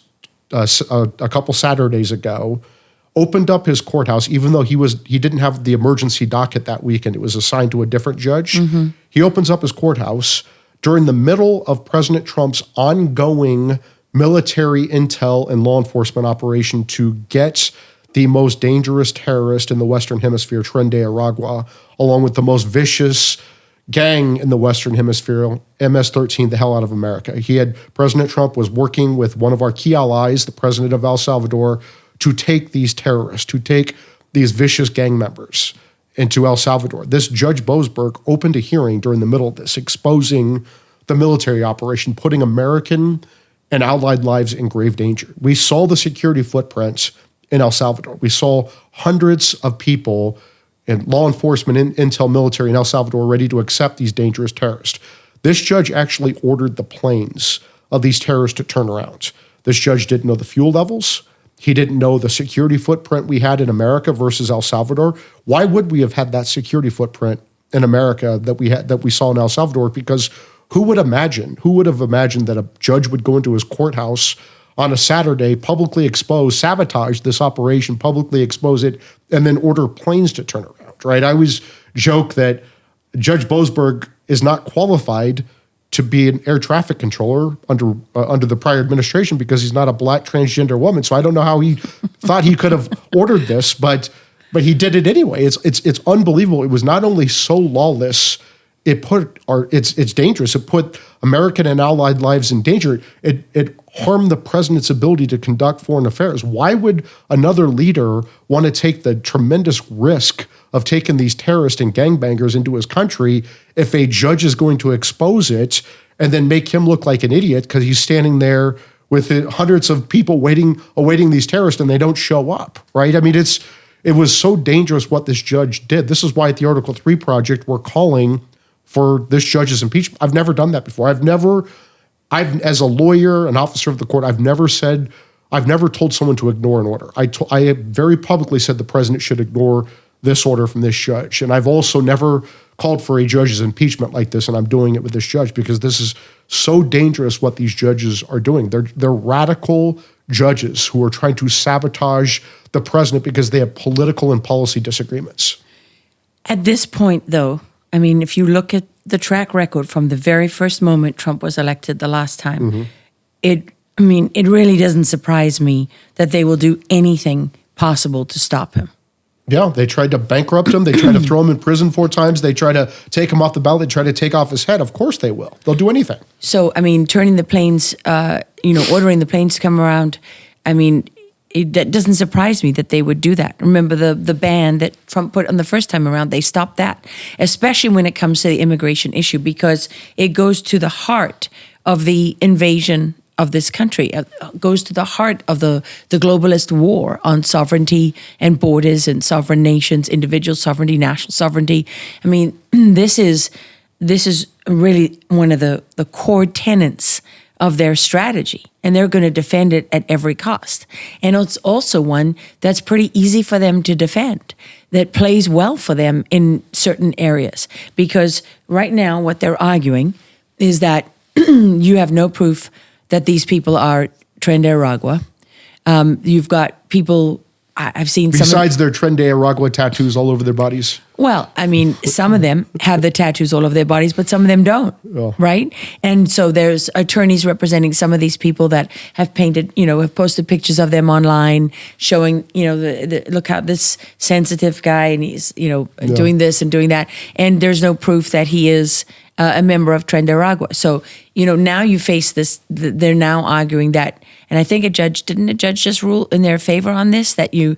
a couple Saturdays ago, opened up his courthouse, even though he didn't have the emergency docket that weekend. It was assigned to a different judge. Mm-hmm. He opens up his courthouse during the middle of President Trump's ongoing military intel and law enforcement operation to get the most dangerous terrorist in the Western Hemisphere, Tren de Aragua, along with the most vicious gang in the Western Hemisphere, MS-13, the hell out of America. President Trump was working with one of our key allies, the president of El Salvador, to take these terrorists, to take these vicious gang members into El Salvador. This Judge Boasberg opened a hearing during the middle of this, exposing the military operation, putting American and allied lives in grave danger. We saw the security footprints in El Salvador. We saw hundreds of people in law enforcement, intel, military in El Salvador ready to accept these dangerous terrorists. This judge actually ordered the planes of these terrorists to turn around. This judge didn't know the fuel levels. He didn't know the security footprint we had in America versus El Salvador. Why would we have had that security footprint in America that we saw in El Salvador? Because who would have imagined that a judge would go into his courthouse on a Saturday, publicly sabotage this operation, publicly expose it, and then order planes to turn around, right? I always joke that Judge Boasberg is not qualified to be an air traffic controller under the prior administration because he's not a black transgender woman. So I don't know how he thought he could have ordered this, but he did it anyway. It's unbelievable. It was not only so lawless, it's dangerous. It put American and allied lives in danger. It harmed the president's ability to conduct foreign affairs. Why would another leader want to take the tremendous risk of taking these terrorists and gangbangers into his country if a judge is going to expose it and then make him look like an idiot because he's standing there with hundreds of people awaiting these terrorists and they don't show up, right? I mean, it was so dangerous what this judge did. This is why at the Article 3 Project, we're calling for this judge's impeachment. I've never done that before. As a lawyer, an officer of the court, I've never told someone to ignore an order. I very publicly said the president should ignore this order from this judge. And I've also never called for a judge's impeachment like this, and I'm doing it with this judge because this is so dangerous what these judges are doing. They're radical judges who are trying to sabotage the president because they have political and policy disagreements. At this point, though, I mean, if you look at the track record from the very first moment Trump was elected the last time, it really doesn't surprise me that they will do anything possible to stop him. Yeah, they tried to bankrupt him. They tried to throw him in prison 4 times. They tried to take him off the ballot. They tried to take off his head. Of course they will. They'll do anything. So, I mean, turning the planes, ordering the planes to come around, I mean, that doesn't surprise me that they would do that. Remember the ban that Trump put on the first time around, they stopped that, especially when it comes to the immigration issue, because it goes to the heart of the invasion of this country. It goes to the heart of the globalist war on sovereignty and borders and sovereign nations, individual sovereignty, national sovereignty. I mean, this is really one of the core tenets of their strategy, and they're going to defend it at every cost. And it's also one that's pretty easy for them to defend, that plays well for them in certain areas. Because right now what they're arguing is that you have no proof that these people are Tren de Aragua. You've got people I've seen some. Besides their Tren de Aragua tattoos all over their bodies. Well, I mean, some of them have the tattoos all over their bodies, but some of them don't, right? And so there's attorneys representing some of these people that have painted, have posted pictures of them online, showing, look how this sensitive guy, and he's, doing this and doing that, and there's no proof that he is a member of Tren de Aragua. So, now you face this, they're now arguing that, and I think didn't a judge just rule in their favor on this, that you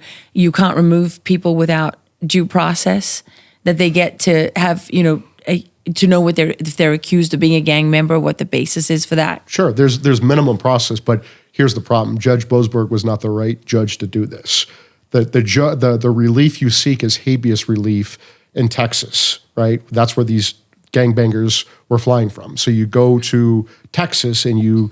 can't remove people without due process, that they get to have, to know if they're accused of being a gang member, what the basis is for that. Sure, there's minimum process, but here's the problem. Judge Boasberg was not the right judge to do this. The relief you seek is habeas relief in Texas, right? That's where these gangbangers were flying from. So you go to Texas and you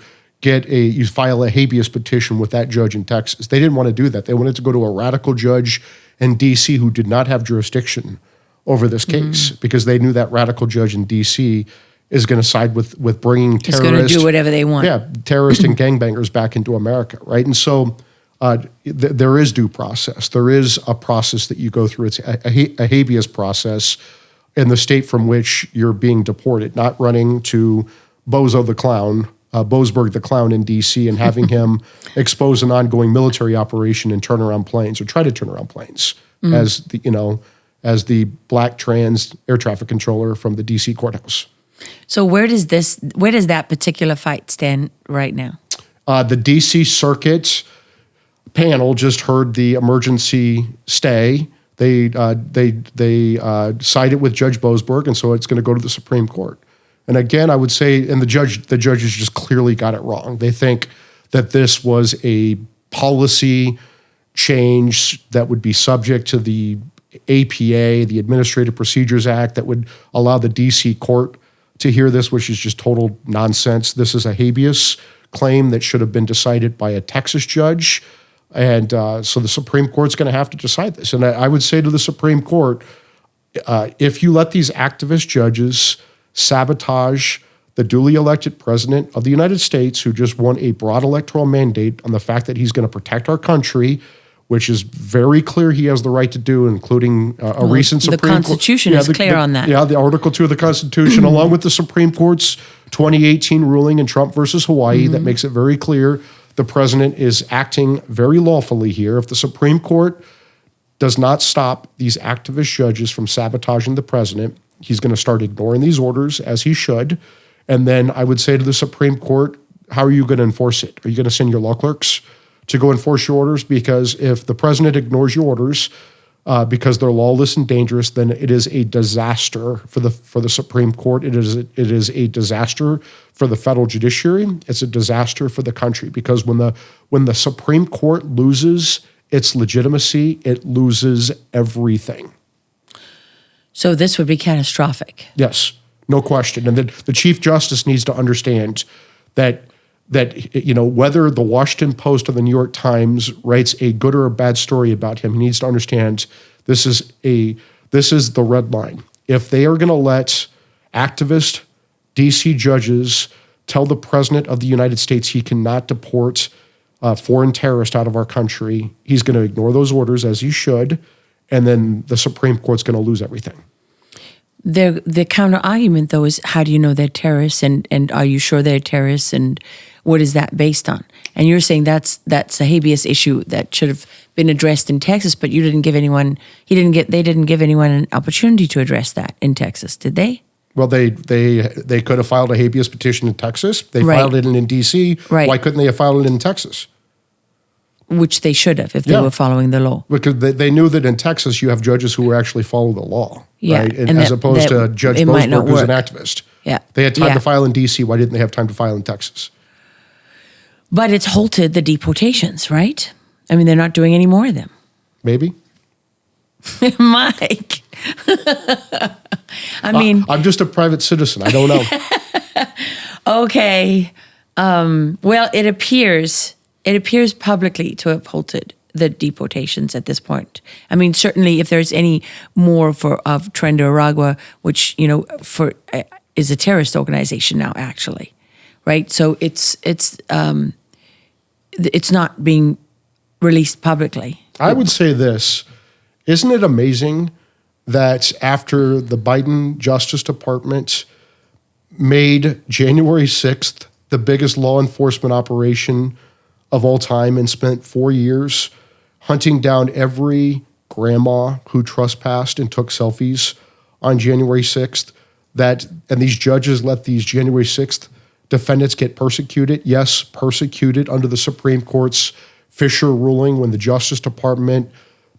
file a habeas petition with that judge in Texas. They didn't want to do that. They wanted to go to a radical judge in D.C. who did not have jurisdiction over this case because they knew that radical judge in D.C. is going to side with bringing terrorists. It's going to do whatever they want. Yeah, terrorists and gangbangers back into America, right? And so there is due process. There is a process that you go through. It's a habeas process in the state from which you're being deported, not running to Bozo the Clown, Boasberg the Clown in D.C. and having him expose an ongoing military operation and turn around planes or try to turn around planes as the black trans air traffic controller from the D.C. courthouse. So where does that particular fight stand right now? The D.C. Circuit panel just heard the emergency stay. They sided with Judge Boasberg, and so it's going to go to the Supreme Court. And again, I would say, and the judges just clearly got it wrong. They think that this was a policy change that would be subject to the APA, the Administrative Procedures Act, that would allow the D.C. court to hear this, which is just total nonsense. This is a habeas claim that should have been decided by a Texas judge. And so the Supreme Court's going to have to decide this. And I would say to the Supreme Court, if you let these activist judges sabotage the duly elected president of the United States, who just won a broad electoral mandate on the fact that he's going to protect our country, which is very clear he has the right to do, including a recent Supreme Court. The Constitution is clear on that. Yeah, the Article 2 of the Constitution, along with the Supreme Court's 2018 ruling in Trump versus Hawaii, that makes it very clear the president is acting very lawfully here. If the Supreme Court does not stop these activist judges from sabotaging the president, he's going to start ignoring these orders, as he should. And then I would say to the Supreme Court, how are you going to enforce it? Are you going to send your law clerks to go enforce your orders? Because if the president ignores your orders because they're lawless and dangerous, then it is a disaster for the Supreme Court. It is a disaster for the federal judiciary. It's a disaster for the country, because when the Supreme Court loses its legitimacy, it loses everything. So this would be catastrophic. Yes, no question. And the Chief Justice needs to understand that whether the Washington Post or the New York Times writes a good or a bad story about him, he needs to understand this is the red line. If they are going to let activist DC judges tell the President of the United States he cannot deport foreign terrorists out of our country, he's going to ignore those orders, as he should, and then the Supreme Court's going to lose everything. The counter argument, though, is how do you know they're terrorists, and are you sure they're terrorists, and what is that based on? And you're saying that's a habeas issue that should have been addressed in Texas, but they didn't give anyone an opportunity to address that in Texas, did they? Well, they could have filed a habeas petition in Texas. They filed it in D.C. Right. Why couldn't they have filed it in Texas? Which they should have if they were following the law. Because they knew that in Texas you have judges who actually follow the law, right? And as opposed to Judge Boasberg, who's an activist. Yeah. They had time to file in D.C. Why didn't they have time to file in Texas? But it's halted the deportations, right? I mean, they're not doing any more of them. Maybe. Mike. I mean, I'm just a private citizen. I don't know. Okay. Well, it appears publicly to have halted the deportations at this point. I mean, certainly if there's any more of Tren de Aragua, which, is a terrorist organization now, actually, right? So it's not being released publicly. I would say this. Isn't it amazing that after the Biden Justice Department made January 6th the biggest law enforcement operation of all time and spent 4 years hunting down every grandma who trespassed and took selfies on January 6th, and these judges let these January 6th defendants get persecuted? Yes, persecuted under the Supreme Court's Fisher ruling when the Justice Department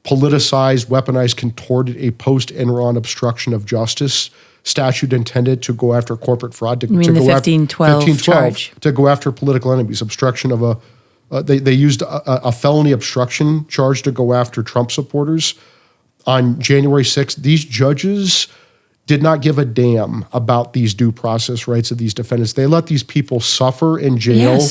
politicized, weaponized, contorted a post-Enron obstruction of justice statute intended to go after corporate fraud. You mean the 1512 charge? To go after political enemies, obstruction of they used a felony obstruction charge to go after Trump supporters on January 6th. These judges did not give a damn about these due process rights of these defendants. They let these people suffer in jail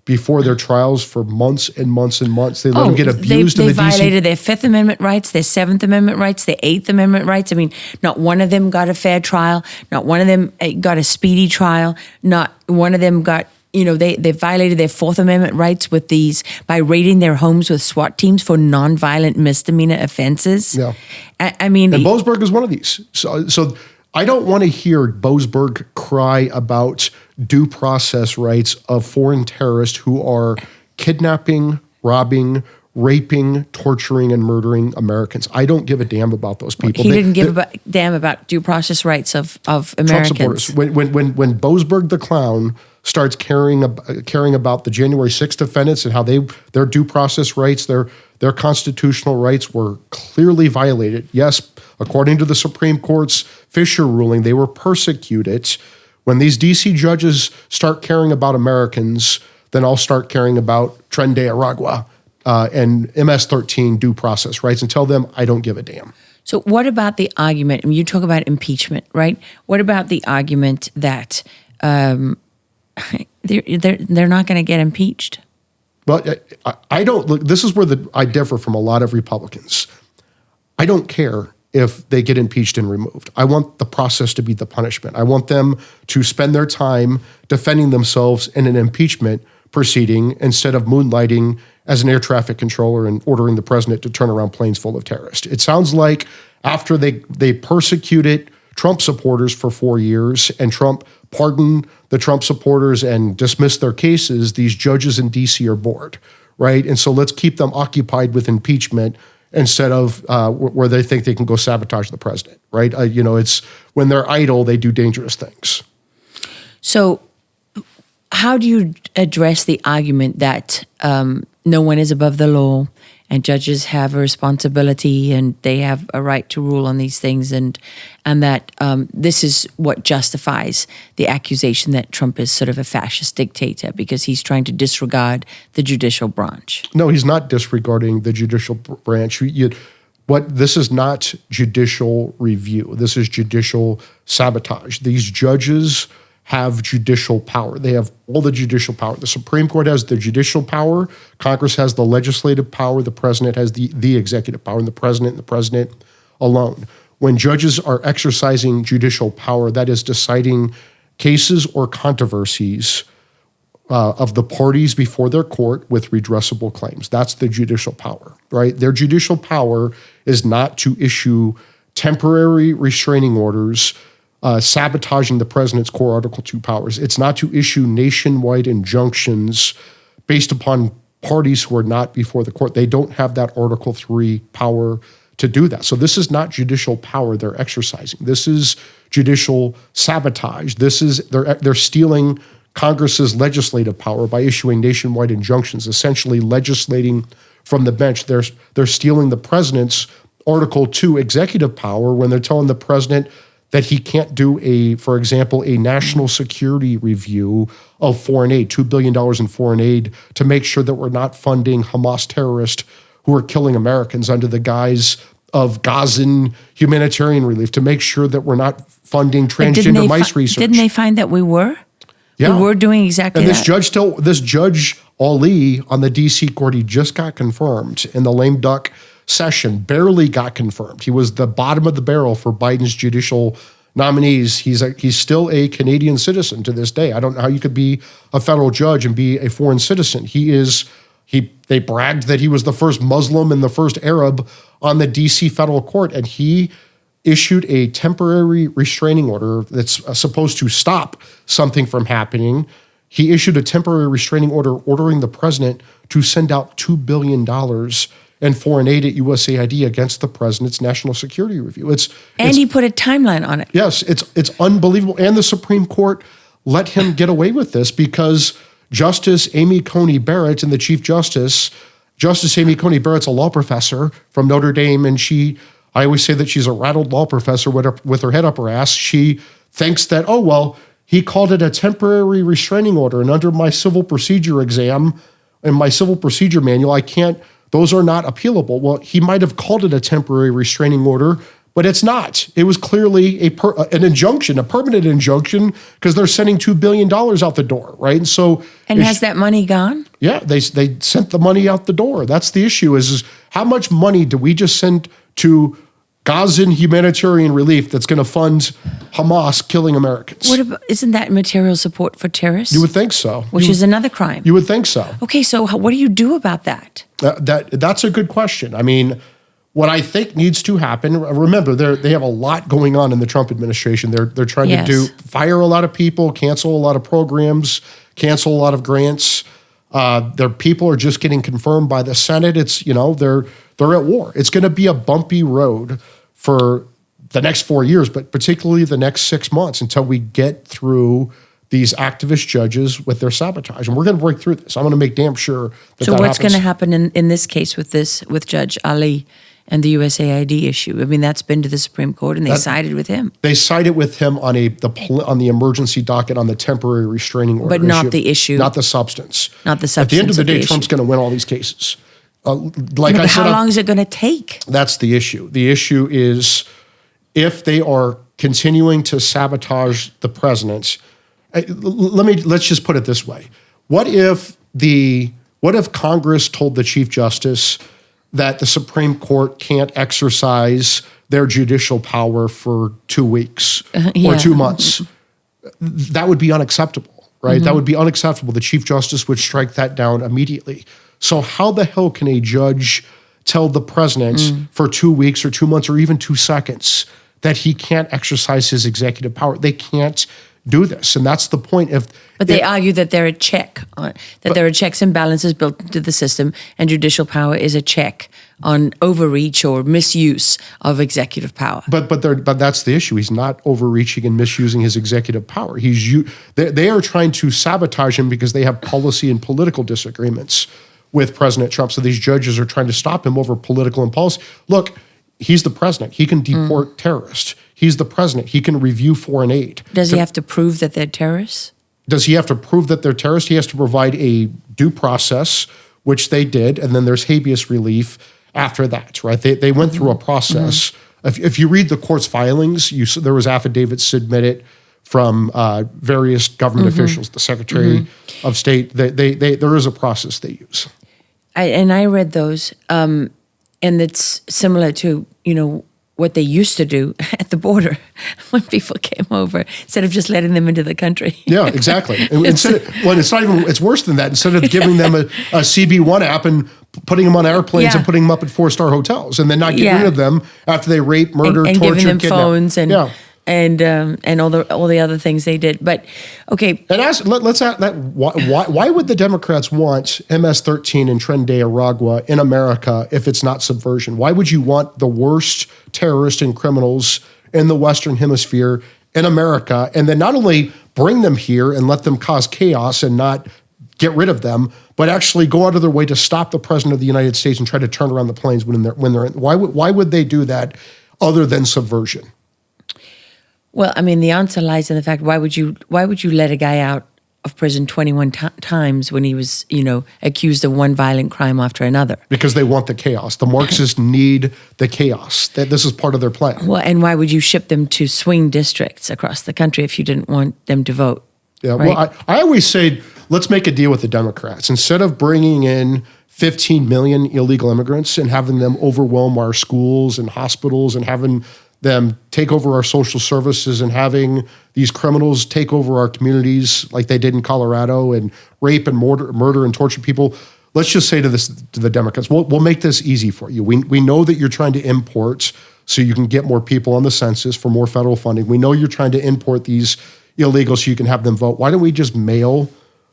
before their trials for months and months and months. They let them get abused. They violated their Fifth Amendment rights, their Seventh Amendment rights, their Eighth Amendment rights. I mean, not one of them got a fair trial. Not one of them got a speedy trial. Not one of them got, they violated their Fourth Amendment rights with these by raiding their homes with SWAT teams for nonviolent misdemeanor offenses. Yeah. I mean, and Boasberg is one of these. So I don't want to hear Boasberg cry about due process rights of foreign terrorists who are kidnapping, robbing, raping, torturing, and murdering Americans. I don't give a damn about those people. He didn't give a damn about due process rights of Americans. Trump supporters. When Boasberg the clown starts caring about the January 6th defendants and how their due process rights, their constitutional rights were clearly violated. Yes, according to the Supreme Court's Fisher ruling, they were persecuted. When these DC judges start caring about Americans, then I'll start caring about Tren de Aragua and MS-13 due process rights and tell them I don't give a damn. So what about the argument, I mean, you talk about impeachment, right? What about the argument that they're not going to get impeached? Well, I don't look. This is where I differ from a lot of Republicans. I don't care if they get impeached and removed. I want the process to be the punishment. I want them to spend their time defending themselves in an impeachment proceeding instead of moonlighting as an air traffic controller and ordering the president to turn around planes full of terrorists. It sounds like after they persecuted Trump supporters for 4 years and Trump pardoned the Trump supporters and dismissed their cases, these judges in D.C. are bored, right? And so let's keep them occupied with impeachment instead of where they think they can go sabotage the president, right? It's when they're idle, they do dangerous things. So how do you address the argument that no one is above the law and judges have a responsibility and they have a right to rule on these things and that this is what justifies the accusation that Trump is sort of a fascist dictator because he's trying to disregard the judicial branch? No, he's not disregarding the judicial branch. This is not judicial review. This is judicial sabotage. These judges have judicial power. They have all the judicial power. The Supreme Court has the judicial power. Congress has the legislative power. The president has the executive power, and the president alone. When judges are exercising judicial power, that is deciding cases or controversies of the parties before their court with redressable claims. That's the judicial power, right? Their judicial power is not to issue temporary restraining orders sabotaging the president's core Article 2 powers. It's not to issue nationwide injunctions based upon parties who are not before the court. They don't have that Article 3 power to do that. So this is not judicial power they're exercising. This is judicial sabotage. They're stealing Congress's legislative power by issuing nationwide injunctions, essentially legislating from the bench. They're stealing the president's Article 2 executive power when they're telling the president that he can't do, for example, a national security review of foreign aid, $2 billion in foreign aid, to make sure that we're not funding Hamas terrorists who are killing Americans under the guise of Gazan humanitarian relief, to make sure that we're not funding transgender mice research. Didn't they find that we were? Yeah. We were doing exactly and that. This Judge Ali on the D.C. court, he just got confirmed in the lame duck session, barely got confirmed. He was the bottom of the barrel for Biden's judicial nominees. He's still a Canadian citizen to this day. I don't know how you could be a federal judge and be a foreign citizen. He They bragged that he was the first Muslim and the first Arab on the D.C. federal court, and he issued a temporary restraining order that's supposed to stop something from happening. He issued a temporary restraining order ordering the president to send out $2 billion in foreign aid at USAID against the president's national security review. And he put a timeline on it. Yes, it's unbelievable. And the Supreme Court let him get away with this because Justice Amy Coney Barrett and the Chief Justice Amy Coney Barrett's a law professor from Notre Dame, and I always say that she's a rattled law professor with her head up her ass. She thinks that, he called it a temporary restraining order, and under my civil procedure exam and my civil procedure manual, those are not appealable. Well, he might have called it a temporary restraining order, but it's not. It was clearly an injunction, a permanent injunction, because they're sending $2 billion out the door, right? And so, has that money gone? Yeah, they sent the money out the door. That's the issue: is how much money do we just send to Gazan humanitarian relief that's going to fund Hamas killing Americans? Isn't that material support for terrorists? You would think so. Which is another crime. You would think so. Okay, so what do you do about that? That's a good question. I mean, what I think needs to happen, remember, they have a lot going on in the Trump administration. They're trying to fire a lot of people, cancel a lot of programs, cancel a lot of grants. Their people are just getting confirmed by the Senate. It's, they're at war. It's going to be a bumpy road for the next 4 years, but particularly the next 6 months until we get through these activist judges with their sabotage. And we're going to break through this. I'm going to make damn sure that So that what's going happens. to happen in this case with Judge Ali and the USAID issue? I mean, that's been to the Supreme Court, and they sided with him. They sided with him on the emergency docket on the temporary restraining order, But not the issue. not the substance. Not the At substance the end of the day, issue. Trump's going to win all these cases. But how long is it going to take? That's the issue. The issue is if they are continuing to sabotage the president. Let's just put it this way: what if Congress told the Chief Justice that the Supreme Court can't exercise their judicial power for 2 weeks or 2 months? That would be unacceptable, right? Mm-hmm. That would be unacceptable. The Chief Justice would strike that down immediately. So how the hell can a judge tell the president for 2 weeks or 2 months or even 2 seconds that he can't exercise his executive power? They can't do this, and that's the point. But they argue that there are checks and balances built into the system, and judicial power is a check on overreach or misuse of executive power. But that's the issue. He's not overreaching and misusing his executive power. They are trying to sabotage him because they have policy and political disagreements with President Trump. So these judges are trying to stop him over political and policy. Look, he's the president. He can deport terrorists. He's the president. He can review foreign aid. Does he have to prove that they're terrorists? Does he have to prove that they're terrorists? He has to provide a due process, which they did, and then there's habeas relief after that, right? They went through a process. If you read the court's filings, there was affidavits submitted from various government officials, the Secretary of State. There is a process they use. I read those, and it's similar to, what they used to do at the border when people came over, instead of just letting them into the country. Yeah, exactly. It's worse than that. Instead of giving them a CB1 app and putting them on airplanes and putting them up at 4-star hotels, and then not getting rid of them after they rape, murder, and torture, giving them kidnap. phones and all the other things they did. But okay, and let's ask that: why would the Democrats want MS-13 and Tren de Aragua in America if it's not subversion? Why would you want the worst terrorists and criminals in the Western Hemisphere in America, and then not only bring them here and let them cause chaos and not get rid of them, but actually go out of their way to stop the president of the United States and try to turn around the planes when they're in? Why would they do that other than subversion? Well, I mean, the answer lies in the fact, why would you let a guy out of prison 21 times when he was, accused of one violent crime after another? Because they want the chaos. The Marxists need the chaos. This is part of their plan. Well, and why would you ship them to swing districts across the country if you didn't want them to vote? Yeah, right? Well, I always say, let's make a deal with the Democrats. Instead of bringing in 15 million illegal immigrants and having them overwhelm our schools and hospitals and having them take over our social services and having these criminals take over our communities like they did in Colorado and rape and murder and torture people, let's just say to the Democrats, we'll make this easy for you. We know that you're trying to import so you can get more people on the census for more federal funding. We know you're trying to import these illegals so you can have them vote. Why don't we just mail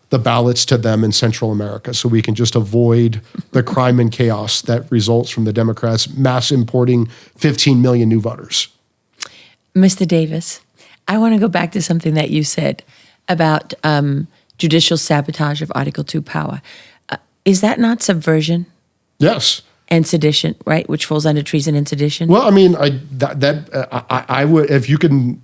the ballots to them in Central America so we can just avoid the crime and chaos that results from the Democrats mass importing 15 million new voters? Mr. Davis, I want to go back to something that you said about judicial sabotage of Article 2 power. Is that not subversion? Yes. And sedition, right? Which falls under treason and sedition? Well, I mean, I would, if you can,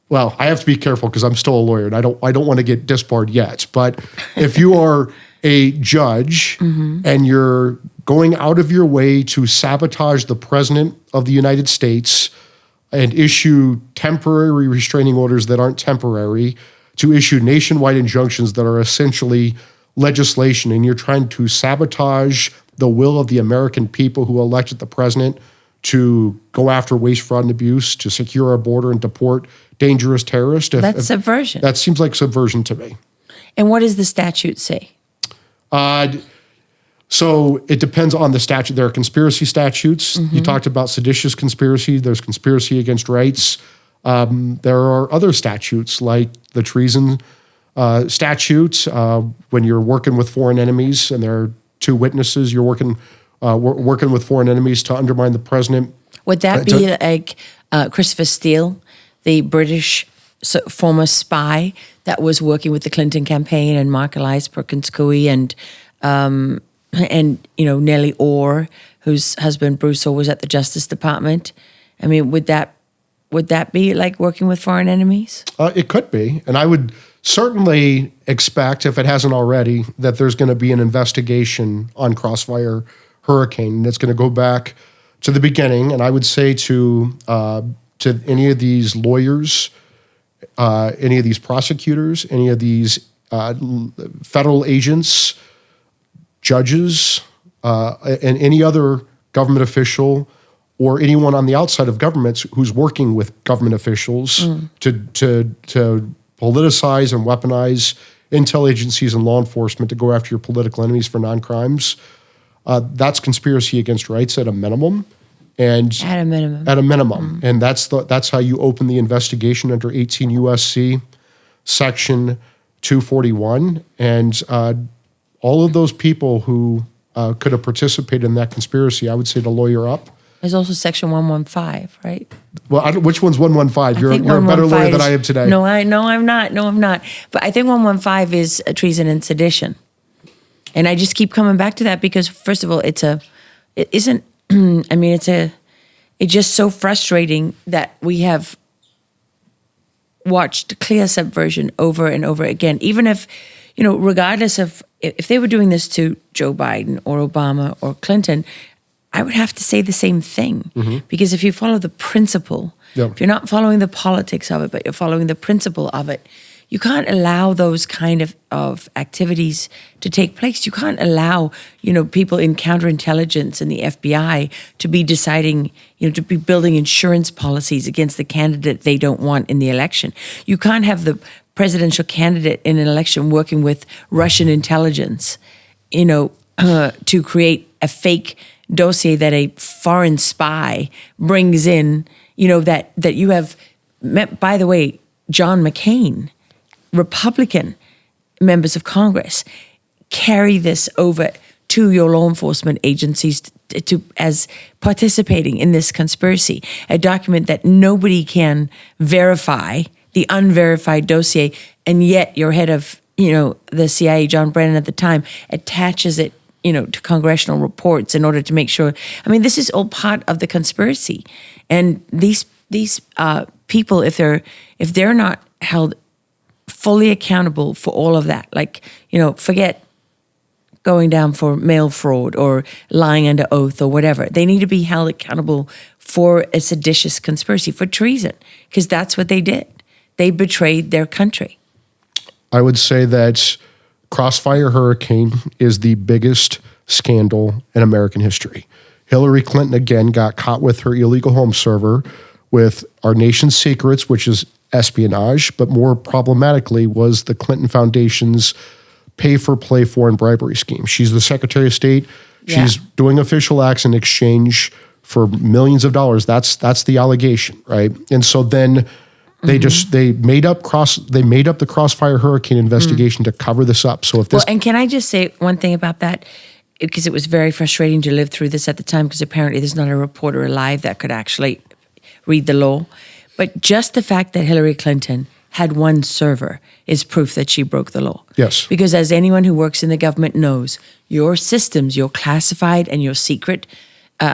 well, I have to be careful because I'm still a lawyer and I don't want to get disbarred yet. But if you are a judge and you're going out of your way to sabotage the president of the United States and issue temporary restraining orders that aren't temporary, to issue nationwide injunctions that are essentially legislation, and you're trying to sabotage the will of the American people who elected the president to go after waste, fraud, and abuse, to secure our border and deport dangerous terrorists. That's subversion. That seems like subversion to me. And what does the statute say? So it depends on the statute. There are conspiracy statutes. You talked about seditious conspiracy. There's conspiracy against rights. There are other statutes like the treason statute. When you're working with foreign enemies and there are two witnesses, you're working with foreign enemies to undermine the president. Would that be like Christopher Steele, the British former spy that was working with the Clinton campaign, and Mark Elias Perkins Coie and Nellie Orr, whose husband Bruce Orr was at the Justice Department? I mean, would that be like working with foreign enemies? It could be, and I would certainly expect, if it hasn't already, that there's going to be an investigation on Crossfire Hurricane, and it's going to go back to the beginning. And I would say to any of these lawyers, any of these prosecutors, any of these federal agents, judges, and any other government official or anyone on the outside of governments who's working with government officials to politicize and weaponize intel agencies and law enforcement to go after your political enemies for non-crimes. That's conspiracy against rights at a minimum. And at a minimum. At a minimum. And that's how you open the investigation under 18 U.S.C. Section 241. And all of those people who could have participated in that conspiracy, I would say to lawyer up. There's also Section 115, right? Well, which one's 115? You're a better lawyer than I am today. No, I'm not. But I think 115 is a treason and sedition. And I just keep coming back to that because, first of all, it's just so frustrating that we have watched clear subversion over and over again. Even if, regardless of, if they were doing this to Joe Biden or Obama or Clinton, I would have to say the same thing. Because if you follow the principle, if you're not following the politics of it, but you're following the principle of it, you can't allow those kind of activities to take place. You can't allow, people in counterintelligence and the FBI to be deciding, to be building insurance policies against the candidate they don't want in the election. You can't have the presidential candidate in an election working with Russian intelligence, to create a fake dossier that a foreign spy brings in, that you have met, by the way, John McCain, Republican members of Congress, carry this over to your law enforcement agencies as participating in this conspiracy, a document that nobody can verify, the unverified dossier, and yet your head of, the CIA, John Brennan at the time, attaches it, to congressional reports in order to make sure. I mean, this is all part of the conspiracy, and these people, if they're not held fully accountable for all of that, forget going down for mail fraud or lying under oath or whatever. They need to be held accountable for a seditious conspiracy, for treason, because that's what they did. They betrayed their country. I would say that Crossfire Hurricane is the biggest scandal in American history. Hillary Clinton, again, got caught with her illegal home server with our nation's secrets, which is espionage, but more problematically was the Clinton Foundation's pay-for-play foreign bribery scheme. She's the Secretary of State. She's doing official acts in exchange for millions of dollars. That's the allegation, right? And so then they made up the Crossfire Hurricane investigation to cover this up. So if this and can I just say one thing about that? Because it was very frustrating to live through this at the time, because apparently there's not a reporter alive that could actually read the law. But just the fact that Hillary Clinton had one server is proof that she broke the law. Yes. Because as anyone who works in the government knows, your systems, your classified and your secret,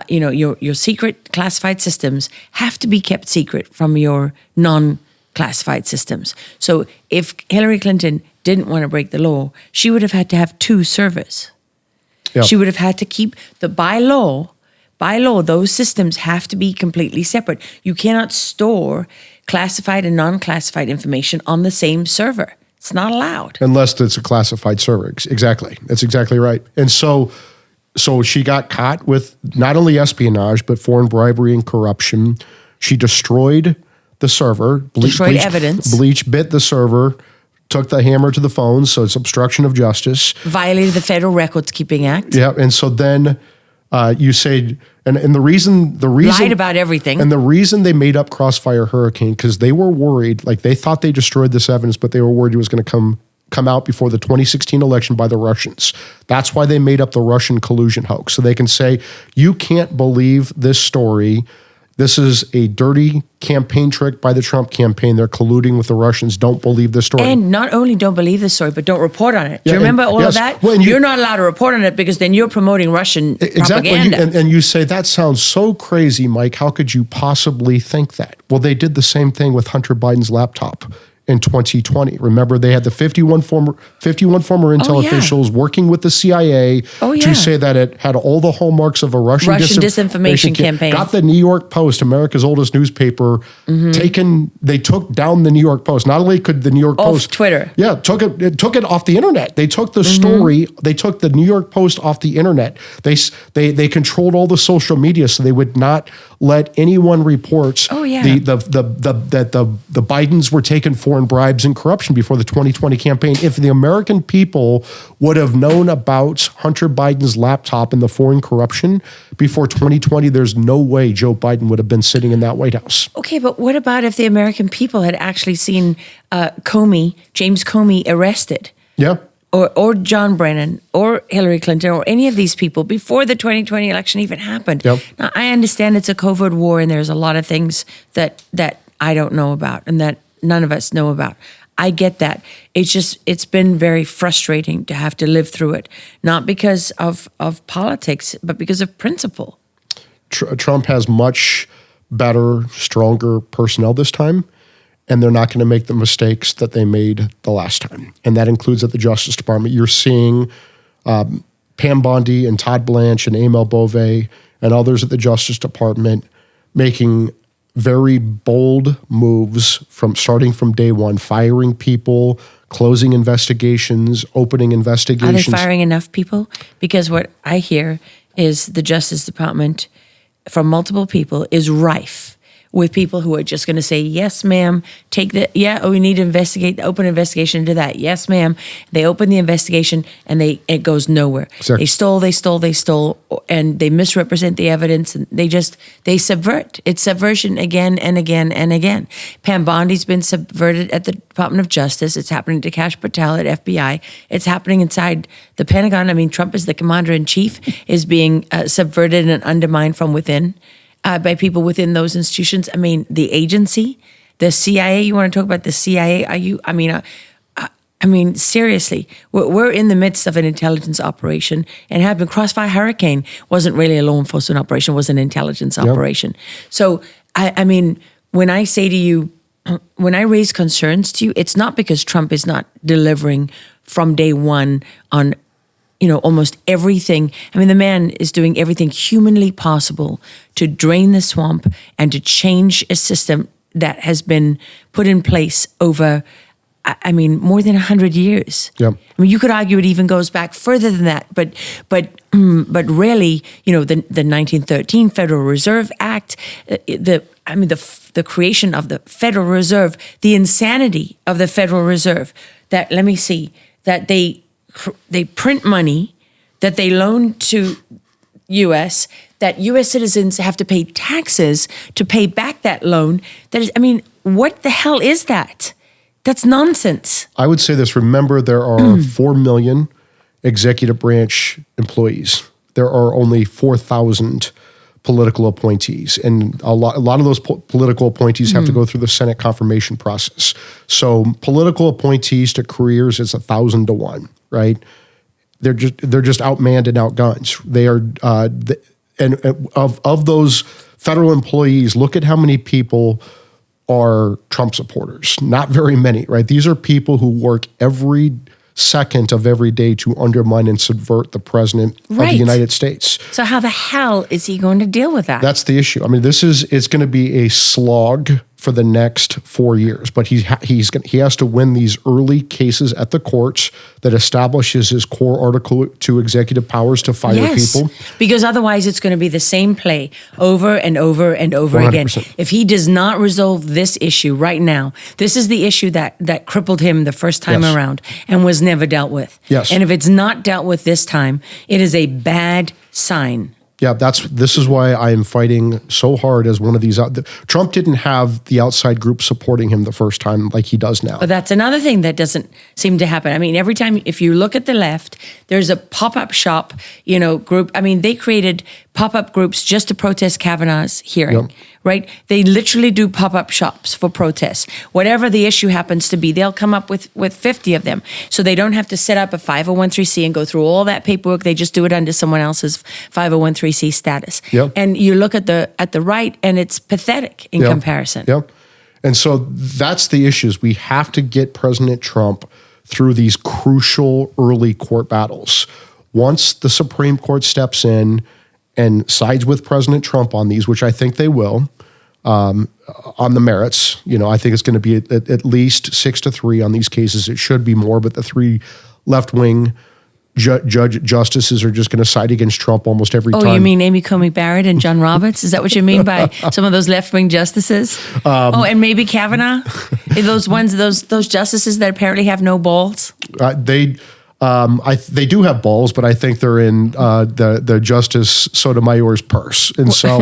your secret classified systems have to be kept secret from your non-classified systems. So if Hillary Clinton didn't want to break the law, she would have had to have two servers. Yeah. She would have had to keep by law, those systems have to be completely separate. You cannot store classified and non-classified information on the same server. It's not allowed. Unless it's a classified server. Exactly. That's exactly right. And so she got caught with not only espionage, but foreign bribery and corruption. She destroyed the server. Destroyed evidence. Bit the server. Took the hammer to the phone, so it's obstruction of justice. Violated the Federal Records Keeping Act. Yeah, and so then you say, and the reason lied about everything, and the reason they made up Crossfire Hurricane, because they were worried, like they thought they destroyed this evidence, but they were worried it was going to come out before the 2016 election by the Russians. That's why they made up the Russian collusion hoax, so they can say, you can't believe this story. This is a dirty campaign trick by the Trump campaign. They're colluding with the Russians. Don't believe this story. And not only don't believe the story, but don't report on it. Do you Yeah, remember all yes. of that? Well, you're not allowed to report on it because then you're promoting Russian propaganda. And you say, that sounds so crazy, Mike. How could you possibly think that? Well, they did the same thing with Hunter Biden's laptop in 2020. Remember, they had the 51 former intel officials working with the CIA to say that it had all the hallmarks of a Russian disinformation campaign. Got the New York Post, America's oldest newspaper, taken. They took down the New York Post. Not only could the New York Post Twitter, took it off the internet. They took the story. They took the New York Post off the internet. They controlled all the social media, so they would not let anyone report that the Bidens were taking foreign bribes and corruption before the 2020 campaign. If the American people would have known about Hunter Biden's laptop and the foreign corruption before 2020, there's no way Joe Biden would have been sitting in that White House. Okay, but what about if the American people had actually seen James Comey arrested? Yeah. Or John Brennan, or Hillary Clinton, or any of these people before the 2020 election even happened. Yep. Now, I understand it's a covert war and there's a lot of things that I don't know about and that none of us know about. I get that. It's been very frustrating to have to live through it, not because of politics, but because of principle. Trump has much better, stronger personnel this time, and they're not going to make the mistakes that they made the last time. And that includes at the Justice Department. You're seeing Pam Bondi and Todd Blanche and Emil Bove and others at the Justice Department making very bold moves starting from day one, firing people, closing investigations, opening investigations. Are they firing enough people? Because what I hear is the Justice Department, from multiple people, is rife with people who are just going to say, yes, ma'am, we need to investigate, open investigation into that. Yes, ma'am. They open the investigation and it goes nowhere. Exactly. They stole, and they misrepresent the evidence, and they subvert. It's subversion again and again and again. Pam Bondi's been subverted at the Department of Justice. It's happening to Kash Patel at FBI. It's happening inside the Pentagon. I mean, Trump as the commander-in-chief is being subverted and undermined from within. By people within those institutions. I mean, the agency, the CIA. You want to talk about the CIA? I mean, seriously, we're in the midst of an intelligence operation, and having Crossfire Hurricane wasn't really a law enforcement operation; was an intelligence operation. So, I mean, when I say to you, when I raise concerns to you, it's not because Trump is not delivering from day one on almost everything. I mean, the man is doing everything humanly possible to drain the swamp and to change a system that has been put in place over, more than 100 years. Yep. I mean, you could argue it even goes back further than that, but really, the 1913 Federal Reserve Act, the creation of the Federal Reserve, the insanity of the Federal Reserve, that they they print money that they loan to U.S., that U.S. citizens have to pay taxes to pay back that loan. That is, I mean, what the hell is that? That's nonsense. I would say this. Remember, there are 4 million executive branch employees. There are only 4,000 political appointees. And a lot of those political appointees have to go through the Senate confirmation process. So political appointees to careers is 1,000 to 1, right? They're just outmanned and outgunned. They are, and of those federal employees, look at how many people are Trump supporters. Not very many, right? These are people who work every second of every day to undermine and subvert the president of the United States. So how the hell is he going to deal with that? That's the issue. I mean, it's going to be a slog for the next 4 years, but he has to win these early cases at the courts that establishes his core Article 2 executive powers to fire people. Because otherwise it's going to be the same play over and over and over 100%. again. If he does not resolve this issue right now, this is the issue that crippled him the first time around and was never dealt with. Yes. And if it's not dealt with this time, it is a bad sign. Yeah, this is why I am fighting so hard as one of these. Trump didn't have the outside group supporting him the first time like he does now. But that's another thing that doesn't seem to happen. I mean, every time, if you look at the left, there's a pop-up shop, group. I mean, they created pop-up groups just to protest Kavanaugh's hearing, right? They literally do pop-up shops for protests. Whatever the issue happens to be, they'll come up with 50 of them. So they don't have to set up a 501(c) and go through all that paperwork. They just do it under someone else's 501(c) status. And you look at the right, and it's pathetic in comparison. And so that's the issues. We have to get President Trump through these crucial early court battles. Once the Supreme Court steps in and sides with President Trump on these, which I think they will, on the merits, I think it's going to be at least 6-3 on these cases. It should be more, but the 3 left-wing justices are just going to side against Trump almost every time. Oh, you mean Amy Coney Barrett and John Roberts? Is that what you mean by some of those left-wing justices? And maybe Kavanaugh? those justices that apparently have no balls? They do have balls, but I think they're in the Justice Sotomayor's purse, and so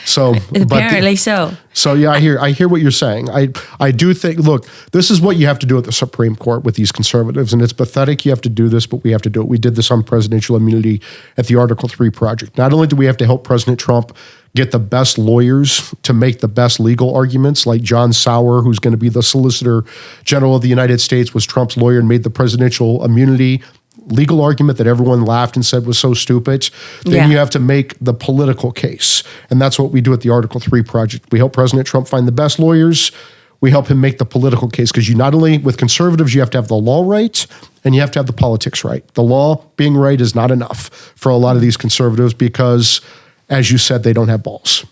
So apparently so. So yeah, I hear what you're saying. I do think. Look, this is what you have to do at the Supreme Court with these conservatives, and it's pathetic. You have to do this, but we have to do it. We did this on presidential immunity at the Article 3 project. Not only do we have to help President Trump get the best lawyers to make the best legal arguments, like John Sauer, who's going to be the Solicitor General of the United States, was Trump's lawyer and made the presidential immunity legal argument that everyone laughed and said was so stupid. Then you have to make the political case. And that's what we do at the Article 3 project. We help President Trump find the best lawyers. We help him make the political case, because you not only, with conservatives, you have to have the law right and you have to have the politics right. The law being right is not enough for a lot of these conservatives because, as you said, they don't have balls.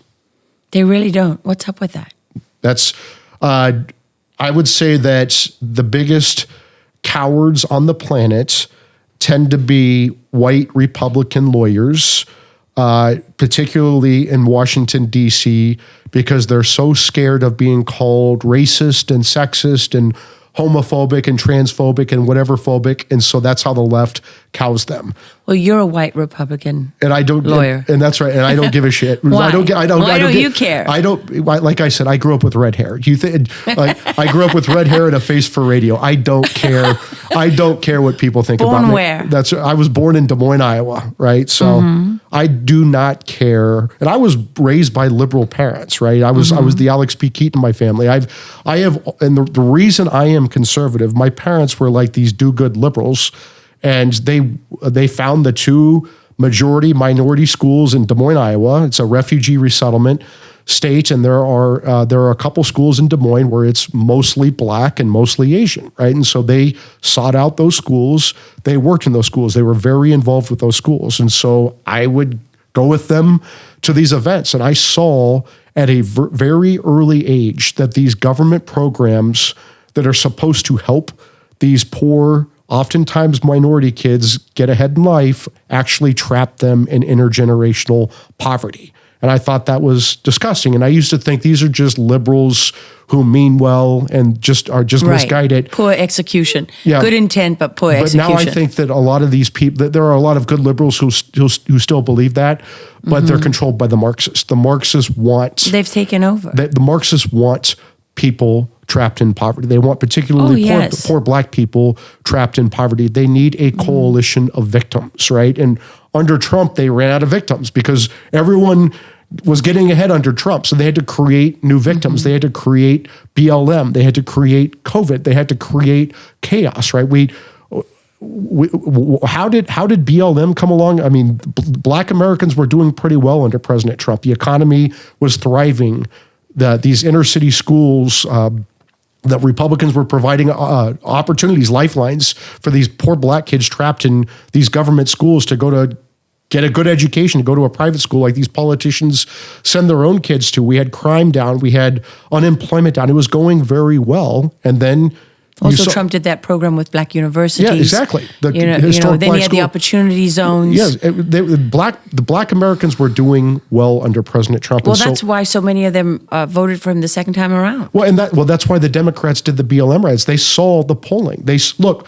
They really don't. What's up with that? That's, I would say that the biggest cowards on the planet tend to be white Republican lawyers, particularly in Washington, D.C., because they're so scared of being called racist and sexist and homophobic and transphobic and whatever phobic, and so that's how the left cows them. Well, you're a white Republican and I don't lawyer, and that's right. And I don't give a shit. Why? Why don't you care? I don't. Like I said, I grew up with red hair. You think I grew up with red hair and a face for radio? I don't care. I don't care what people think about me. Born where? I was born in Des Moines, Iowa. Right. So I do not care. And I was raised by liberal parents. Right. I was the Alex P. Keaton in my family. And the reason I am conservative, my parents were like these do-good liberals. And they found the 2 majority-minority schools in Des Moines, Iowa. It's a refugee resettlement state, and there are a couple schools in Des Moines where it's mostly black and mostly Asian, right? And so they sought out those schools. They worked in those schools. They were very involved with those schools. And so I would go with them to these events, and I saw at a very early age that these government programs that are supposed to help these poor, oftentimes minority kids get ahead in life actually trap them in intergenerational poverty. And I thought that was disgusting. And I used to think these are just liberals who mean well and are misguided. Poor execution. Yeah. Good intent, but poor execution. But now I think that a lot of these people, that there are a lot of good liberals who still believe that, but they're controlled by the Marxists. The Marxists want... They've taken over. The Marxists want people trapped in poverty. They want particularly poor black people trapped in poverty. They need a coalition of victims, right? And under Trump, they ran out of victims because everyone was getting ahead under Trump. So they had to create new victims. They had to create BLM. They had to create COVID. They had to create chaos, right? How did BLM come along? I mean, black Americans were doing pretty well under President Trump. The economy was thriving. These inner city schools, that Republicans were providing opportunities, lifelines for these poor black kids trapped in these government schools to go to get a good education, to go to a private school like these politicians send their own kids to. We had crime down. We had unemployment down. It was going very well. And then also, Trump did that program with black universities. Yeah, exactly. Then he had the opportunity zones. Yes, the black Americans were doing well under President Trump. Well, that's why so many of them voted for him the second time around. Well, that's why the Democrats did the BLM riots. They saw the polling. Look,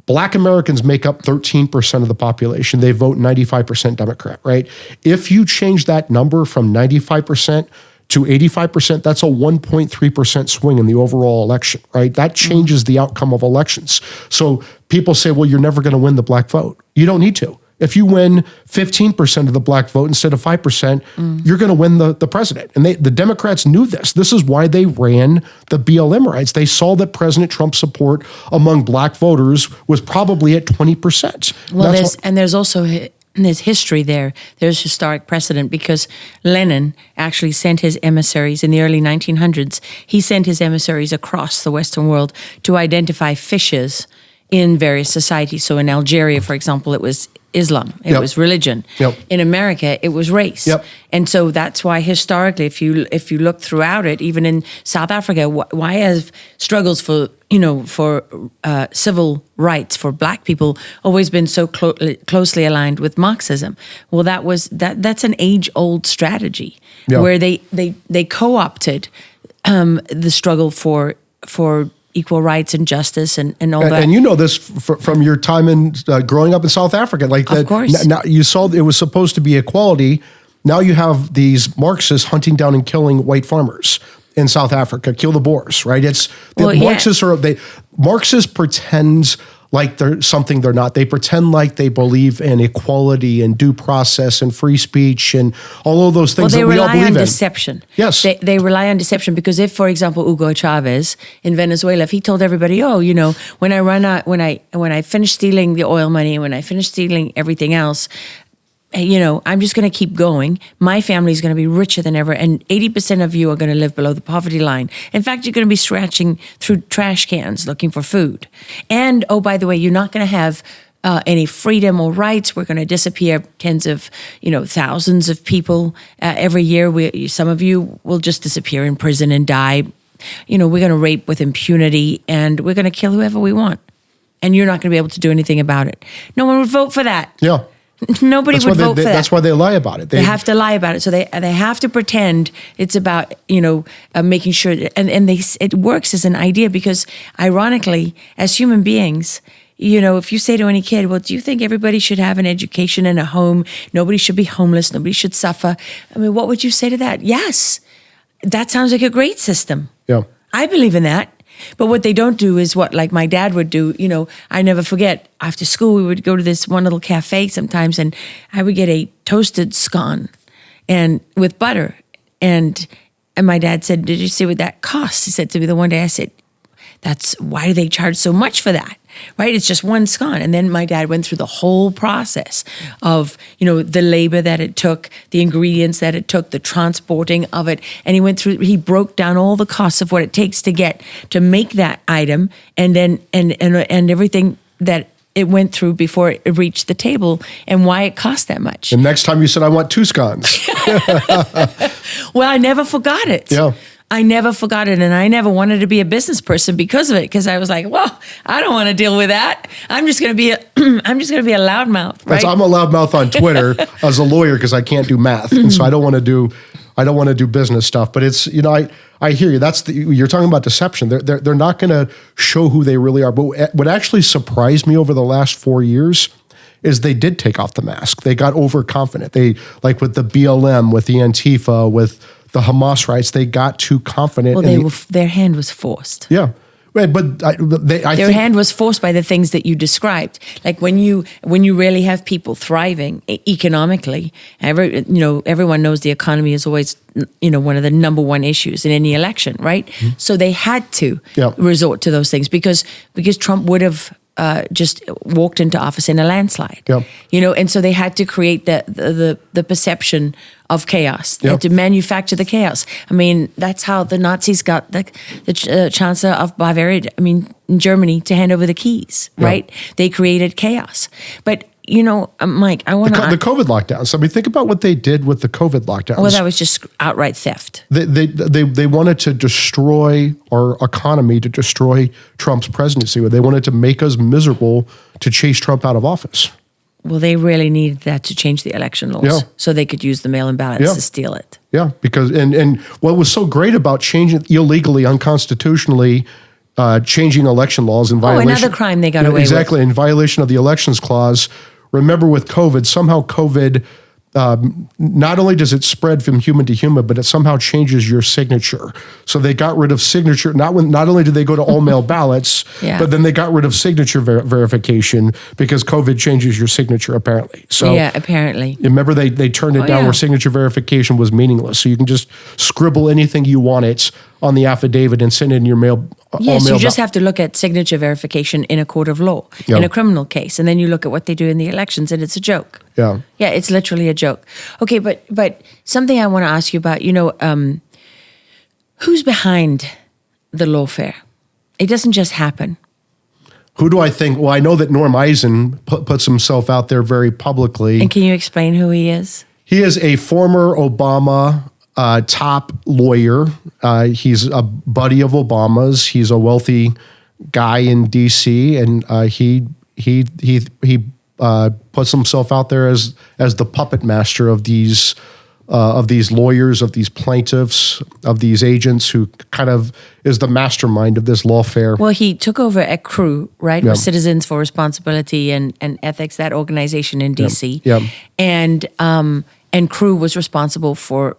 black Americans make up 13% of the population. They vote 95% Democrat, right? If you change that number from 95% to 85%, that's a 1.3% swing in the overall election, right? That changes the outcome of elections. So people say, well, you're never going to win the black vote. You don't need to. If you win 15% of the black vote instead of 5%, you're going to win the president. And the Democrats knew this. This is why they ran the BLM riots. They saw that President Trump's support among black voters was probably at 20%. Well, there's also... there's history there. There's historic precedent because Lenin actually sent his emissaries in the early 1900s. He sent his emissaries across the Western world to identify fissures in various societies. So in Algeria, for example, it was Islam. It was religion. In America, it was race. And so that's why historically, if you look throughout it, even in South Africa, why have struggles for civil rights for black people always been so closely aligned with Marxism? Well, that's an age-old strategy where they co-opted the struggle for equal rights and justice and all that. And you know this from your time in growing up in South Africa. Of course. Now you saw it was supposed to be equality. Now you have these Marxists hunting down and killing white farmers in South Africa. Kill the Boers, right? Marxists pretend like they're something they're not. They pretend like they believe in equality and due process and free speech and all of those things that we all believe in. They rely on deception. Yes. They rely on deception because if, for example, Hugo Chavez in Venezuela, if he told everybody, when I finish stealing the oil money, when I finish stealing everything else, I'm just going to keep going. My family is going to be richer than ever, and 80% of you are going to live below the poverty line. In fact, you're going to be scratching through trash cans looking for food. And, oh, by the way, you're not going to have any freedom or rights. We're going to disappear tens of, thousands of people every year. Some of you will just disappear in prison and die. We're going to rape with impunity, and we're going to kill whoever we want. And you're not going to be able to do anything about it. No one would vote for that. Yeah. Nobody would vote for that. That's why they lie about it. They have to lie about it. So they have to pretend it's about, making sure. It works as an idea because, ironically, as human beings, if you say to any kid, well, do you think everybody should have an education and a home? Nobody should be homeless. Nobody should suffer. I mean, what would you say to that? Yes. That sounds like a great system. Yeah. I believe in that. But what they don't do is what, like my dad would do. I never forget, after school, we would go to this one little cafe sometimes, and I would get a toasted scone and with butter. And my dad said, did you see what that costs? He said to me the one day, I said, why do they charge so much for that? Right? It's just one scone. And then my dad went through the whole process of, the labor that it took, the ingredients that it took, the transporting of it. And he broke down all the costs of what it takes to make that item and then, and everything that it went through before it reached the table and why it cost that much. And next time you said, I want 2 scones. Well, I never forgot it. Yeah. I never forgot it, and I never wanted to be a business person because of it. Because I was like, well, I don't want to deal with that. I'm just going to be a loudmouth, right? I'm a loudmouth on Twitter as a lawyer because I can't do math, and so I don't want to do business stuff. But it's, I hear you. You're talking about deception. They're not going to show who they really are. But what actually surprised me over the last 4 years is they did take off the mask. They got overconfident. They, like with the BLM, with the Antifa, with the Hamas riots, they got too confident. Well, their hand was forced. Yeah. Right, but their hand was forced by the things that you described. Like when you really have people thriving economically, everyone knows the economy is always, one of the number one issues in any election, right? Mm-hmm. So they had to resort to those things because Trump would have just walked into office in a landslide. Yep. And so they had to create the perception of chaos. They had to manufacture the chaos. I mean, that's how the Nazis got the Chancellor of Bavaria, in Germany, to hand over the keys, right? They created chaos. But, Mike, I want to... The COVID lockdowns. I mean, think about what they did with the COVID lockdowns. Well, that was just outright theft. They wanted to destroy our economy, to destroy Trump's presidency. They wanted to make us miserable to chase Trump out of office. Well, they really needed that to change the election laws so they could use the mail-in ballots to steal it. Yeah, because and what was so great about changing illegally, unconstitutionally, changing election laws in violation. Another crime they got away with. Exactly, in violation of the Elections Clause. Remember with COVID, somehow COVID, not only does it spread from human to human, but it somehow changes your signature. So they got rid of signature. Not only did they go to all mail ballots, but then they got rid of signature verification because COVID changes your signature apparently. So apparently. Remember they turned it down where signature verification was meaningless. So you can just scribble anything you want it on the affidavit and send it in your mail. Yes, you just have to look at signature verification in a court of law, in a criminal case, and then you look at what they do in the elections, and it's a joke. Yeah, it's literally a joke. Okay, but something I want to ask you about, who's behind the lawfare? It doesn't just happen. Who do I think? Well, I know that Norm Eisen puts himself out there very publicly. And can you explain who he is? He is a former Obama top lawyer. He's a buddy of Obama's. He's a wealthy guy in D.C. and he puts himself out there as the puppet master of these lawyers, of these plaintiffs, of these agents, who kind of is the mastermind of this lawfare. Well, he took over at CREW, right? With Citizens for Responsibility and Ethics, that organization in D.C. And CREW was responsible for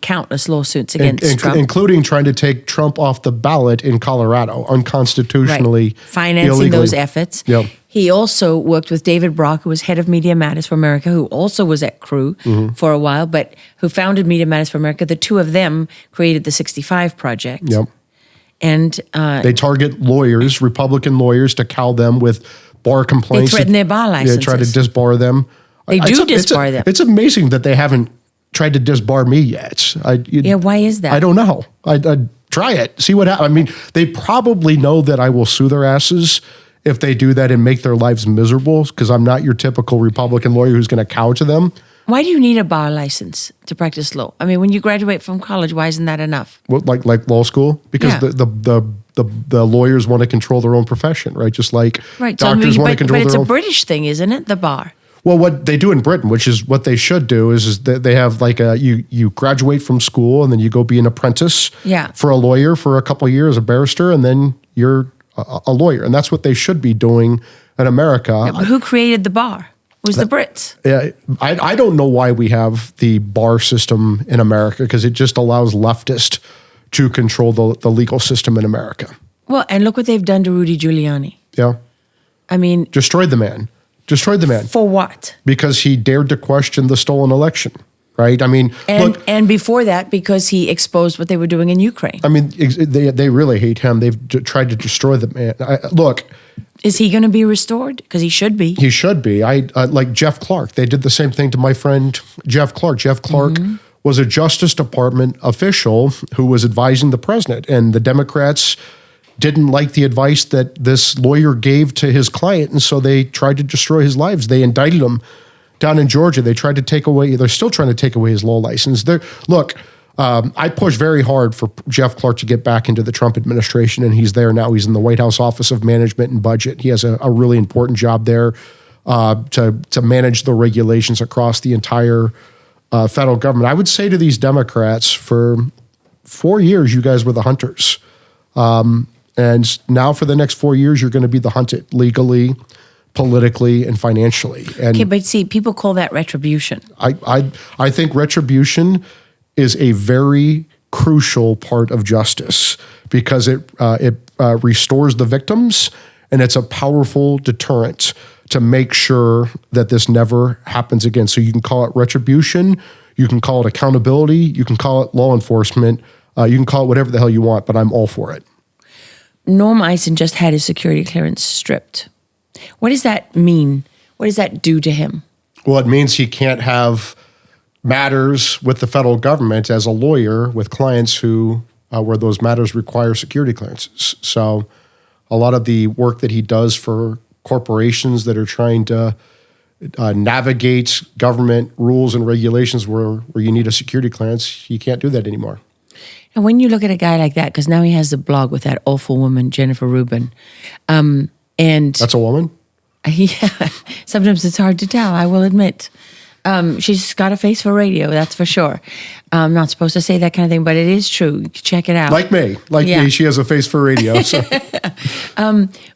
countless lawsuits against Trump. Including trying to take Trump off the ballot in Colorado, unconstitutionally. Right. Financing illegally. Those efforts. Yep. He also worked with David Brock, who was head of Media Matters for America, who also was at CREW for a while, but who founded Media Matters for America. The two of them created the 65 Project. Yep. And they target lawyers, Republican lawyers, to cow them with bar complaints. They threaten their bar licenses. They try to disbar them. They disbar them. It's amazing that they haven't tried to disbar me yet. Why is that? I don't know. I'd try it, see what happens. I mean, they probably know that I will sue their asses if they do that and make their lives miserable, because I'm not your typical Republican lawyer who's going to cow to them. Why do you need a bar license to practice law? I mean, when you graduate from college, why isn't that enough? Well, like law school? Because the lawyers want to control their own profession, right? Just like doctors want to control their own. But it's a British thing, isn't it? The bar. Well, what they do in Britain, which is what they should do, is that they have like you graduate from school and then you go be an apprentice for a lawyer for a couple of years, a barrister, and then you're a lawyer. And that's what they should be doing in America. Yeah, but who created the bar? It was the Brits. Yeah, I don't know why we have the bar system in America, because it just allows leftists to control the legal system in America. Well, and look what they've done to Rudy Giuliani. Yeah. I mean... Destroyed the man. For what? Because he dared to question the stolen election, right? I mean, and before that, because he exposed what they were doing in Ukraine. I mean, they really hate him. They've tried to destroy the man. Look. Is he going to be restored? Because he should be. He should be. Like Jeff Clark. They did the same thing to my friend Jeff Clark. Jeff Clark was a Justice Department official who was advising the president, and the Democrats didn't like the advice that this lawyer gave to his client, and so they tried to destroy his lives. They indicted him down in Georgia. They tried to take away, they're still trying to take away his law license. Look, I pushed very hard for Jeff Clark to get back into the Trump administration, and he's there now. He's in the White House Office of Management and Budget. He has a really important job there to manage the regulations across the entire federal government. I would say to these Democrats, for 4 years, you guys were the hunters. And now for the next 4 years, you're going to be the hunted legally, politically, and financially. And Okay, but see, people call that retribution. I think retribution is a very crucial part of justice because it restores the victims, and it's a powerful deterrent to make sure that this never happens again. So you can call it retribution, you can call it accountability, you can call it law enforcement, you can call it whatever the hell you want, but I'm all for it. Norm Eisen just had his security clearance stripped. What does that mean? What does that do to him? Well, it means he can't have matters with the federal government as a lawyer with clients who where those matters require security clearances. So a lot of the work that he does for corporations that are trying to navigate government rules and regulations where you need a security clearance, he can't do that anymore. And when you look at a guy like that, because now he has the blog with that awful woman, Jennifer Rubin, and That's a woman? yeah, sometimes it's hard to tell, I will admit. She's got a face for radio, that's for sure. I'm not supposed to say that kind of thing, but it is true. You can check it out. Like me, she has a face for radio. So.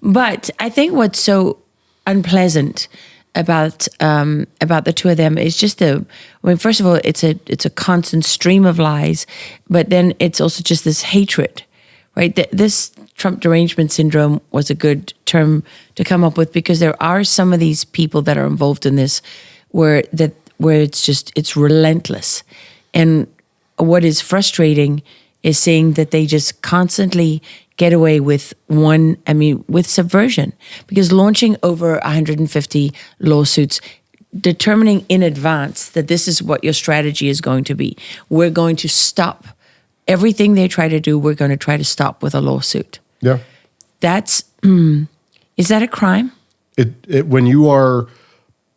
But I think what's so unpleasant about the two of them is just first of all, it's a constant stream of lies, but then it's also just this hatred, right? This Trump derangement syndrome was a good term to come up with because there are some of these people that are involved in this where it's relentless. And what is frustrating is seeing that they just constantly get away with with subversion, because launching over 150 lawsuits, determining in advance that this is what your strategy is going to be. We're going to stop everything they try to do. We're going to try to stop with a lawsuit. Yeah. Is that a crime? When you are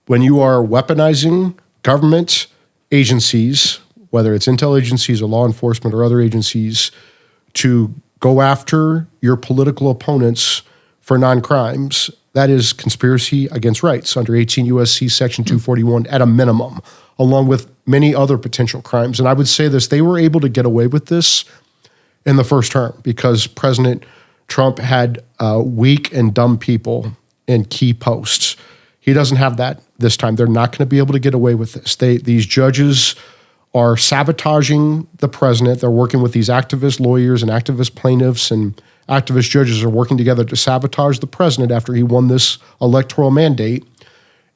weaponizing government agencies, whether it's intel agencies or law enforcement or other agencies, to go after your political opponents for non-crimes, that is conspiracy against rights under 18 U.S.C. Section 241 at a minimum, along with many other potential crimes. And I would say this, they were able to get away with this in the first term because President Trump had weak and dumb people in key posts. He doesn't have that this time. They're not going to be able to get away with this. These judges are sabotaging the president. They're working with these activist lawyers and activist plaintiffs, and activist judges are working together to sabotage the president after he won this electoral mandate.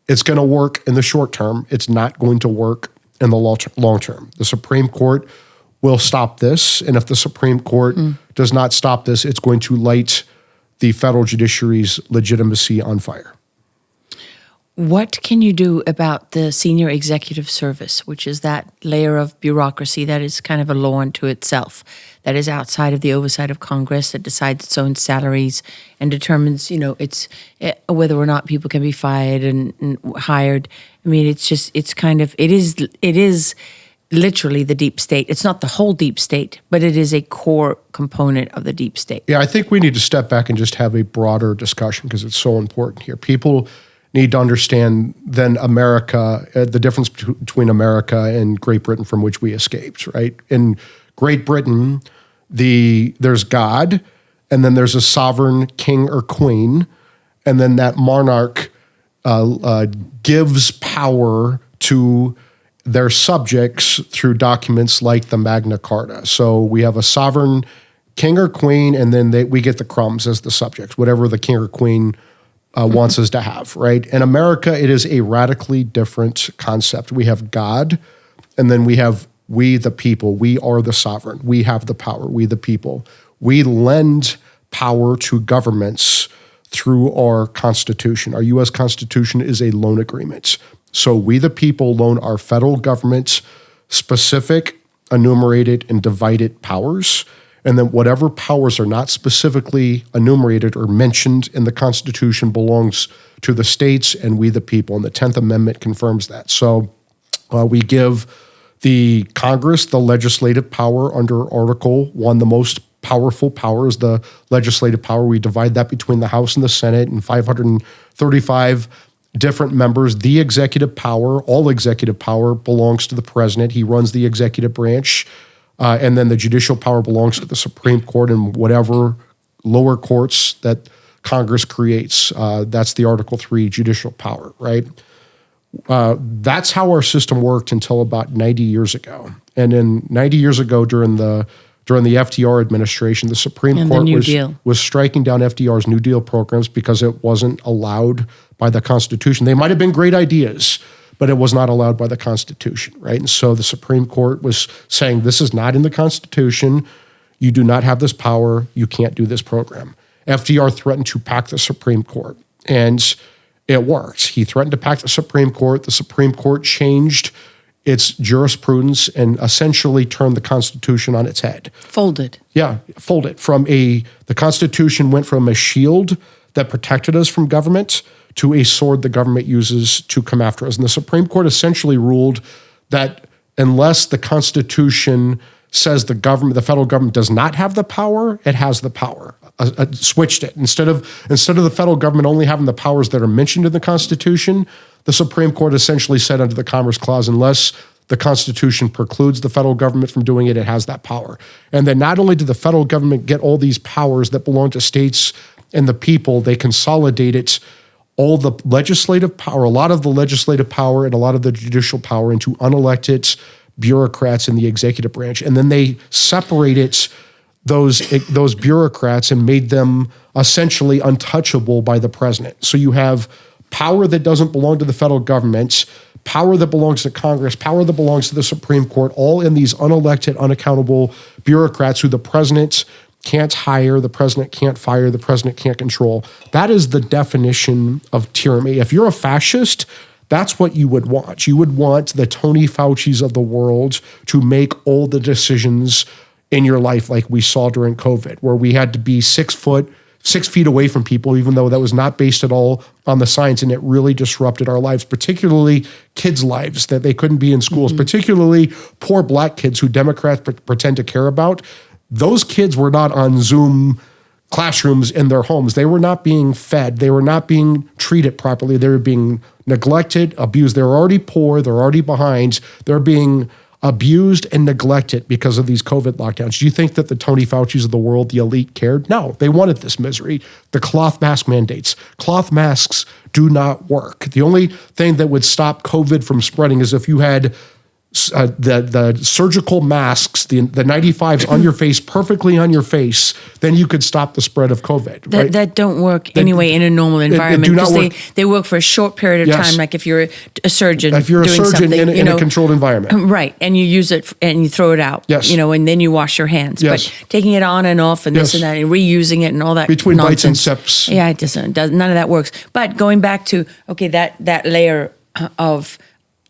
It's going to work in the short term. It's not going to work in the long term. The Supreme Court will stop this, and if the Supreme Court does not stop this, it's going to light the federal judiciary's legitimacy on fire. What can you do about the senior executive service, which is that layer of bureaucracy that is kind of a law unto itself, that is outside of the oversight of Congress, that decides its own salaries and determines, whether or not people can be fired and hired. I mean, it is literally the deep state. It's not the whole deep state, but it is a core component of the deep state. Yeah, I think we need to step back and just have a broader discussion because it's so important here. People need to understand then America, the difference between America and Great Britain from which we escaped, right? In Great Britain, there's God, and then there's a sovereign king or queen, and then that monarch gives power to their subjects through documents like the Magna Carta. So we have a sovereign king or queen, and then we get the crumbs as the subjects, whatever the king or queen wants us to have, right? In America, it is a radically different concept. We have God, and then we have we the people. We are the sovereign. We have the power. We the people. We lend power to governments through our Constitution. Our U.S. Constitution is a loan agreement. So we the people loan our federal government specific, enumerated, and divided powers. And then whatever powers are not specifically enumerated or mentioned in the Constitution belongs to the states and we the people. And the 10th Amendment confirms that. So we give The Congress, the legislative power under Article 1, the most powerful power is the legislative power. We divide that between the House and the Senate and 535 different members. The executive power, all executive power, belongs to the president. He runs the executive branch. And then the judicial power belongs to the Supreme Court and whatever lower courts that Congress creates. That's the Article 3 judicial power, right? That's how our system worked until about 90 years ago. And then 90 years ago during the FDR administration, the Supreme Court was striking down FDR's New Deal programs because it wasn't allowed by the Constitution. They might have been great ideas, but it was not allowed by the Constitution, right? And so the Supreme Court was saying, this is not in the Constitution. You do not have this power. You can't do this program. FDR threatened to pack the Supreme Court, and it worked. He threatened to pack the Supreme Court. The Supreme Court changed its jurisprudence and essentially turned the Constitution on its head. Folded. Yeah, folded. The Constitution went from a shield that protected us from government to a sword the government uses to come after us. And the Supreme Court essentially ruled that unless the Constitution says the federal government does not have the power, it has the power. Switched it. Instead of the federal government only having the powers that are mentioned in the Constitution, the Supreme Court essentially said under the Commerce Clause, unless the Constitution precludes the federal government from doing it, it has that power. And then not only did the federal government get all these powers that belong to states and the people, they consolidated all the legislative power, a lot of the legislative power and a lot of the judicial power into unelected bureaucrats in the executive branch. And then they separated those bureaucrats and made them essentially untouchable by the president. So you have power that doesn't belong to the federal government, power that belongs to Congress, power that belongs to the Supreme Court, all in these unelected, unaccountable bureaucrats who the president can't hire, the president can't fire, the president can't control. That is the definition of tyranny. If you're a fascist, that's what you would want. You would want the Tony Fauci's of the world to make all the decisions in your life, like we saw during COVID, where we had to be 6 feet away from people, even though that was not based at all on the science, and it really disrupted our lives, particularly kids' lives, that they couldn't be in schools, particularly poor Black kids who Democrats pretend to care about. Those kids were not on Zoom classrooms in their homes. They were not being fed. They were not being treated properly. They were being neglected, abused. They're already poor. They're already behind. They're being abused and neglected because of these COVID lockdowns. Do you think that the Tony Fauci's of the world, the elite, cared? No, they wanted this misery. The cloth mask mandates. Cloth masks do not work. The only thing that would stop COVID from spreading is if you had the surgical masks, the 95s on your face, perfectly on your face, then you could stop the spread of COVID. Right? That don't work anyway in a normal environment, because they work for a short period of time. Like if you're a surgeon, if you're a surgeon in a controlled environment, right? And you use it and you throw it out, and then you wash your hands. But taking it on and off and this and that and reusing it and all that between nonsense, bites and sips, it doesn't. None of that works. But going back to that layer of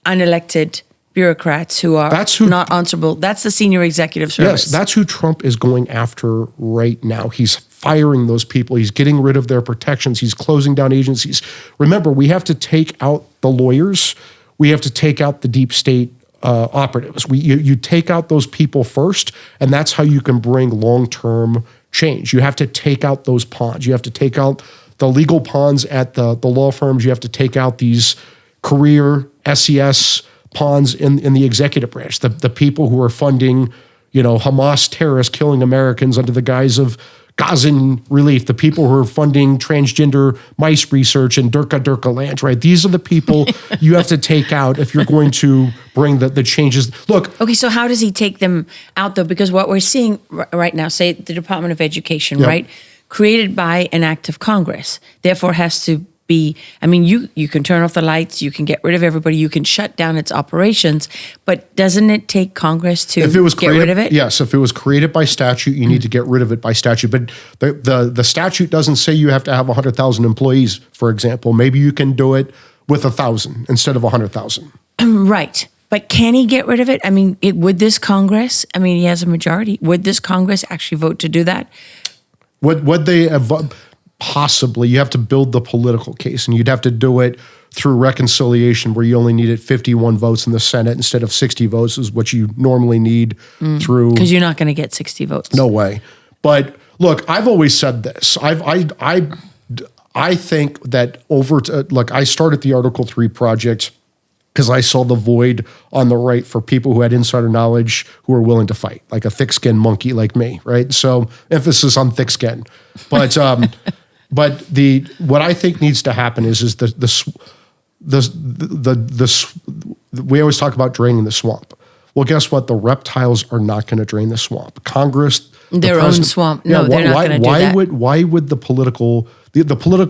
unelected bureaucrats who are not answerable. That's the senior executive service. Yes, that's who Trump is going after right now. He's firing those people. He's getting rid of their protections. He's closing down agencies. Remember, we have to take out the lawyers. We have to take out the deep state operatives. You take out those people first, and that's how you can bring long-term change. You have to take out those pawns. You have to take out the legal pawns at the law firms. You have to take out these career SES pawns in the executive branch, the people who are funding, Hamas terrorists killing Americans under the guise of Gazan relief, the people who are funding transgender mice research and Durka land, right? These are the people you have to take out if you're going to bring the changes. Look. Okay, so how does he take them out, though? Because what we're seeing right now, say the Department of Education, right, created by an act of Congress, therefore has to be, you can turn off the lights, you can get rid of everybody, you can shut down its operations, but doesn't it take Congress to get rid of it? Yes, if it was created by statute, you need to get rid of it by statute. But the statute doesn't say you have to have 100,000 employees, for example. Maybe you can do it with 1,000 instead of 100,000. Right. But can he get rid of it? Would this Congress, he has a majority, would this Congress actually vote to do that? Would they possibly, you have to build the political case, and you'd have to do it through reconciliation where you only needed 51 votes in the Senate instead of 60 votes is what you normally need through. Because you're not going to get 60 votes. No way. But look, I've always said this. I think that look, I started the Article 3 project because I saw the void on the right for people who had insider knowledge who were willing to fight, like a thick-skinned monkey like me, right? So emphasis on thick skin. But what I think needs to happen is we always talk about draining the swamp. Well, guess what? The reptiles are not going to drain the swamp. Congress, their own swamp. No, they're not going to do that. Why would the political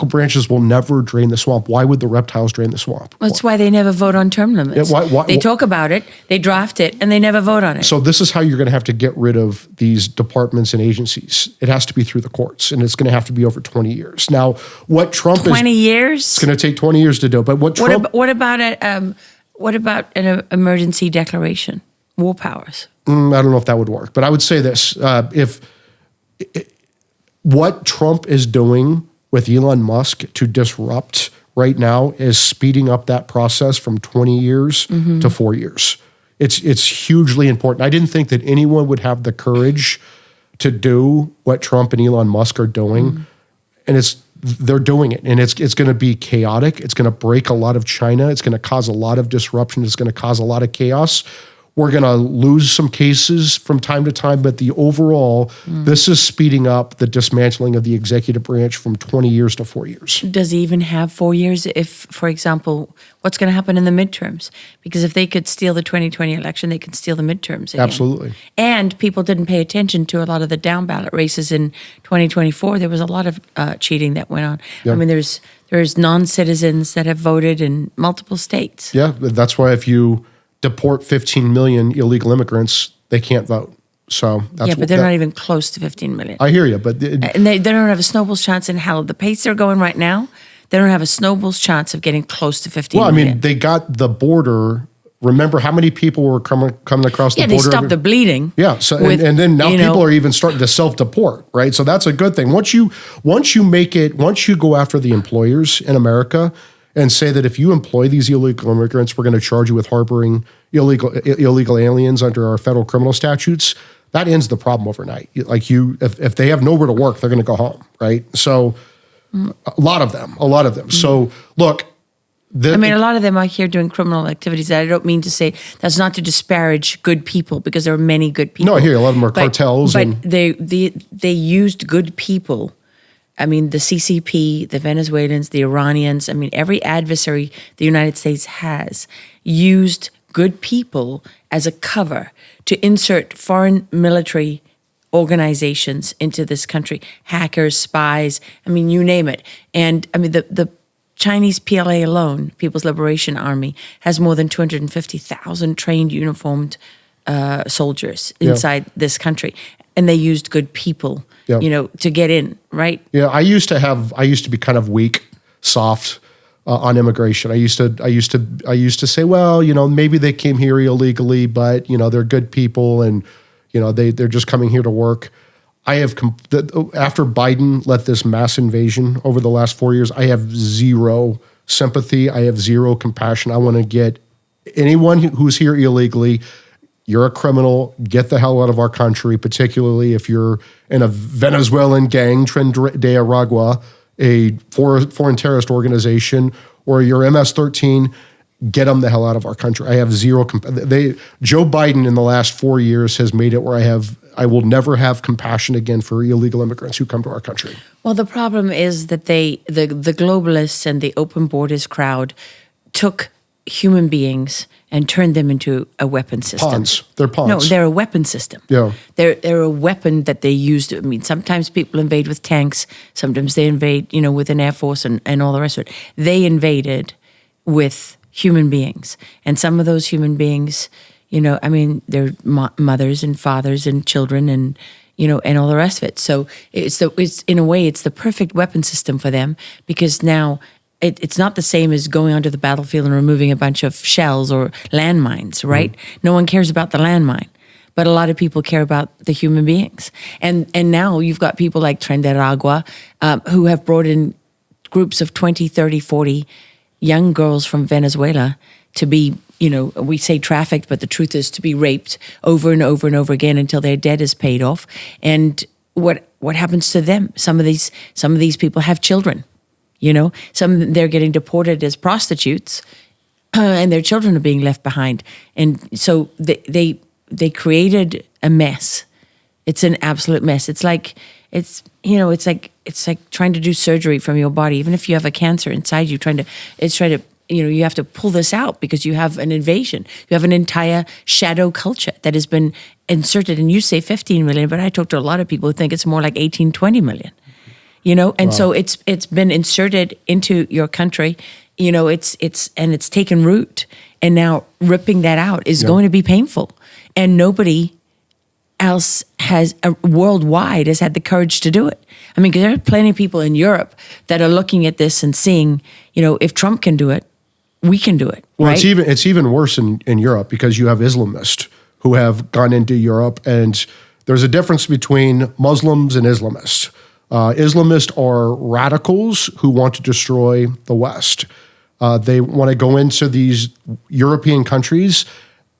branches will never drain the swamp? Why would the reptiles drain the swamp? That's why they never vote on term limits. They talk about it, they draft it, and they never vote on it. So this is how you're going to have to get rid of these departments and agencies. It has to be through the courts, and it's going to have to be over 20 years. Now, what Trump 20 years? It's going to take 20 years to do. But what about an emergency declaration? War powers. I don't know if that would work, but I would say this: what Trump is doing with Elon Musk to disrupt right now is speeding up that process from 20 years to 4 years. It's hugely important. I didn't think that anyone would have the courage to do what Trump and Elon Musk are doing, and they're doing it, and it's going to be chaotic. It's going to break a lot of China. It's going to cause a lot of disruption. It's going to cause a lot of chaos. We're going to lose some cases from time to time, but the overall, this is speeding up the dismantling of the executive branch from 20 years to 4 years. Does he even have 4 years? If, for example, what's going to happen in the midterms? Because if they could steal the 2020 election, they could steal the midterms again. Absolutely. And people didn't pay attention to a lot of the down ballot races in 2024. There was a lot of cheating that went on. Yeah. I mean, there's non-citizens that have voted in multiple states. Yeah, that's why if you deport 15 million illegal immigrants, they can't vote. So that's but they're not even close to 15 million. I hear you, but and they don't have a snowball's chance in hell. The pace they're going right now, they don't have a snowball's chance of getting close to 15 million. Well, I mean, they got the border. Remember how many people were coming across the border? Yeah, they stopped the bleeding. Yeah, so and then now people are even starting to self-deport, right? So that's a good thing. Once you go after the employers in America and say that if you employ these illegal immigrants, we're going to charge you with harboring illegal aliens under our federal criminal statutes, that ends the problem overnight. Like if they have nowhere to work, they're going to go home, right? So a lot of them. So look. A lot of them are here doing criminal activities. I don't mean to say that's not to disparage good people, because there are many good people. No, I hear you. A lot of them are cartels. But they used good people. I mean, the CCP, the Venezuelans, the Iranians, I mean, every adversary the United States has used good people as a cover to insert foreign military organizations into this country. Hackers, spies, I mean, you name it. And I mean, the Chinese PLA alone, People's Liberation Army, has more than 250,000 trained, uniformed soldiers inside this country. And they used good people, to get in, right? Yeah, I used to be kind of weak, soft on immigration. I used to say, well, maybe they came here illegally, but they're good people, and they're just coming here to work. I have after Biden led this mass invasion over the last 4 years, I have zero sympathy. I have zero compassion. I want to get anyone who's here illegally. You're a criminal. Get the hell out of our country, particularly if you're in a Venezuelan gang, Tren de Aragua, a foreign terrorist organization, or you're MS-13. Get them the hell out of our country. I have zero. Joe Biden in the last 4 years has made it where I will never have compassion again for illegal immigrants who come to our country. Well, the problem is that the globalists and the open borders crowd took human beings and turned them into a weapon system. Pawns. They're pawns. No, they're a weapon system. Yeah. They're a weapon that they used. I mean, sometimes people invade with tanks. Sometimes they invade, with an air force and all the rest of it. They invaded with human beings. And some of those human beings, they're mothers and fathers and children and all the rest of it. So it's in a way, it's the perfect weapon system for them, because now it's not the same as going onto the battlefield and removing a bunch of shells or landmines, right? No one cares about the landmine. but a lot of people care about the human beings. And now you've got people like Trenderagua who have brought in groups of 20, 30, 40 young girls from Venezuela to be, we say trafficked, but the truth is to be raped over and over and over again until their debt is paid off. And what happens to them? Some of these people have children, some they're getting deported as prostitutes, and their children are being left behind. And so they created a mess. It's an absolute mess. It's like trying to do surgery from your body, even if you have a cancer inside you. You have to pull this out because you have an invasion. You have an entire shadow culture that has been inserted. And you say 15 million, but I talk to a lot of people who think it's more like 18, 20 million. And so it's been inserted into your country. It's taken root, and now ripping that out is going to be painful. And nobody else worldwide has had the courage to do it. I mean, because there are plenty of people in Europe that are looking at this and seeing, if Trump can do it, we can do it. Well, right? it's even worse in Europe because you have Islamists who have gone into Europe, and there's a difference between Muslims and Islamists. Islamists are radicals who want to destroy the West. They want to go into these European countries.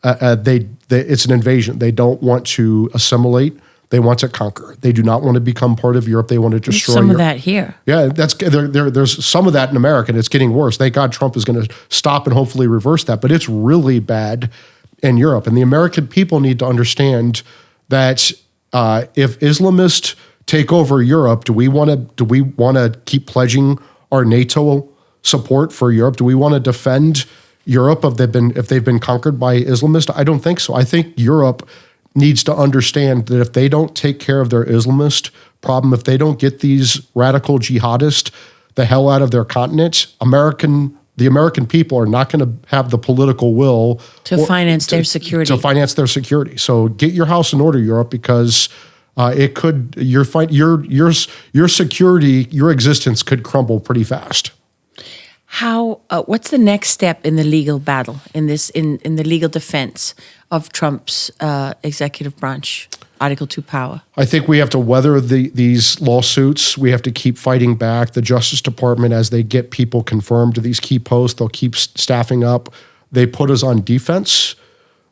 It's an invasion. They don't want to assimilate. They want to conquer. They do not want to become part of Europe. They want to destroy some Europe. of that here. Yeah, there's some of that in America, and it's getting worse. Thank God Trump is going to stop and hopefully reverse that. But it's really bad in Europe. And the American people need to understand that if Islamists take over Europe, do we want to keep pledging our NATO support for Europe? Do we want to defend Europe if they've been conquered by Islamists? I don't think so. I think Europe needs to understand that if they don't take care of their Islamist problem, if they don't get these radical jihadists the hell out of their continent, the American people are not going to have the political will to finance their security. To finance their security. So get your house in order, Europe, because your security, your existence could crumble pretty fast. What's the next step in the legal battle, in the legal defense of Trump's executive branch, Article 2 power? I think we have to weather these lawsuits. We have to keep fighting back. The Justice Department, as they get people confirmed to these key posts, they'll keep staffing up. They put us on defense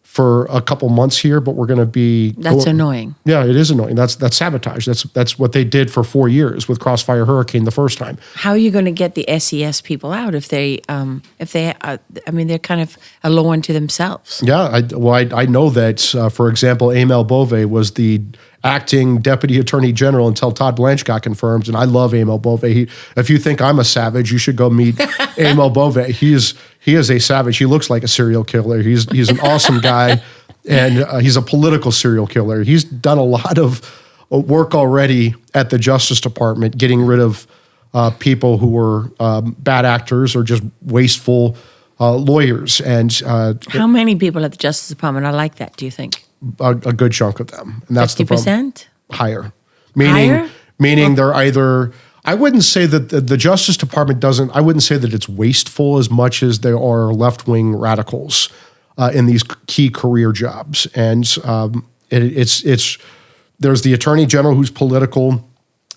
for a couple months here, but we're going to be... That's annoying. Yeah, it is annoying. That's sabotage. That's what they did for 4 years with Crossfire Hurricane the first time. How are you going to get the SES people out if they're kind of a law unto themselves? Yeah, I know that, for example, Emil Bove was the acting deputy attorney general until Todd Blanche got confirmed, and I love Emil Bove. If you think I'm a savage, you should go meet Emil Bove. He is a savage. He looks like a serial killer. He's an awesome guy, and he's a political serial killer. He's done a lot of work already at the Justice Department, getting rid of people who were bad actors or just wasteful lawyers. And how many people at the Justice Department are like that, do you think? A good chunk of them. And that's 50%? The problem. Higher. Meaning they're either... I wouldn't say that the Justice Department I wouldn't say that it's wasteful as much as there are left-wing radicals in these key career jobs. And there's the Attorney General who's political.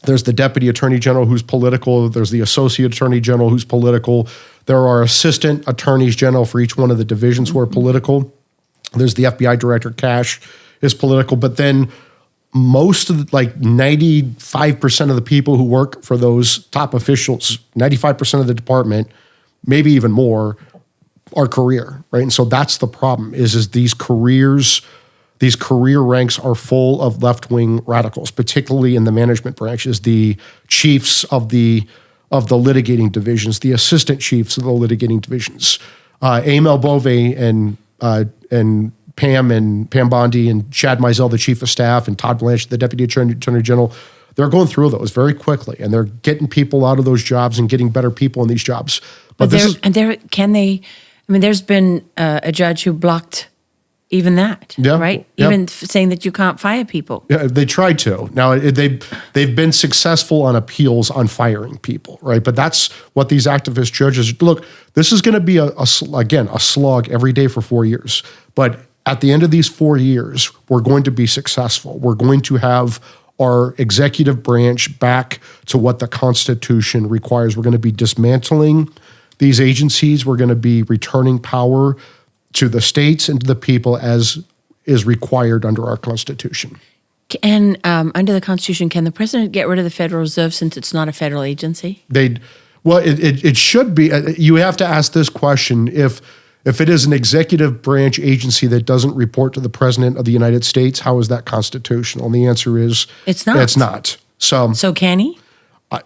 There's the Deputy Attorney General who's political. There's the Associate Attorney General who's political. There are Assistant Attorneys General for each one of the divisions who are political. There's the FBI Director, Cash, is political. But then most of 95% of the people who work for those top officials, 95% of the department, maybe even more, are career, right? And so that's the problem is these career ranks are full of left-wing radicals, particularly in the management branches, the chiefs of the litigating divisions, the assistant chiefs of the litigating divisions. Emil Bove and Pam Bondi and Chad Mizell, the chief of staff, and Todd Blanche, the deputy attorney general, they're going through those very quickly, and they're getting people out of those jobs and getting better people in these jobs. There's been a judge who blocked even that, right? Yeah. Even saying that you can't fire people. Yeah, they tried to. Now they've been successful on appeals on firing people, right? But that's what these activist judges look. This is going to be a slog every day for 4 years. But at the end of these 4 years, we're going to be successful. We're going to have our executive branch back to what the Constitution requires. We're going to be dismantling these agencies. We're going to be returning power to the states and to the people as is required under our Constitution. And under the Constitution, can the president get rid of the Federal Reserve since it's not a federal agency? It should be. You have to ask this question. If it is an executive branch agency that doesn't report to the president of the United States, how is that constitutional? And the answer is it's not. It's not. So can he?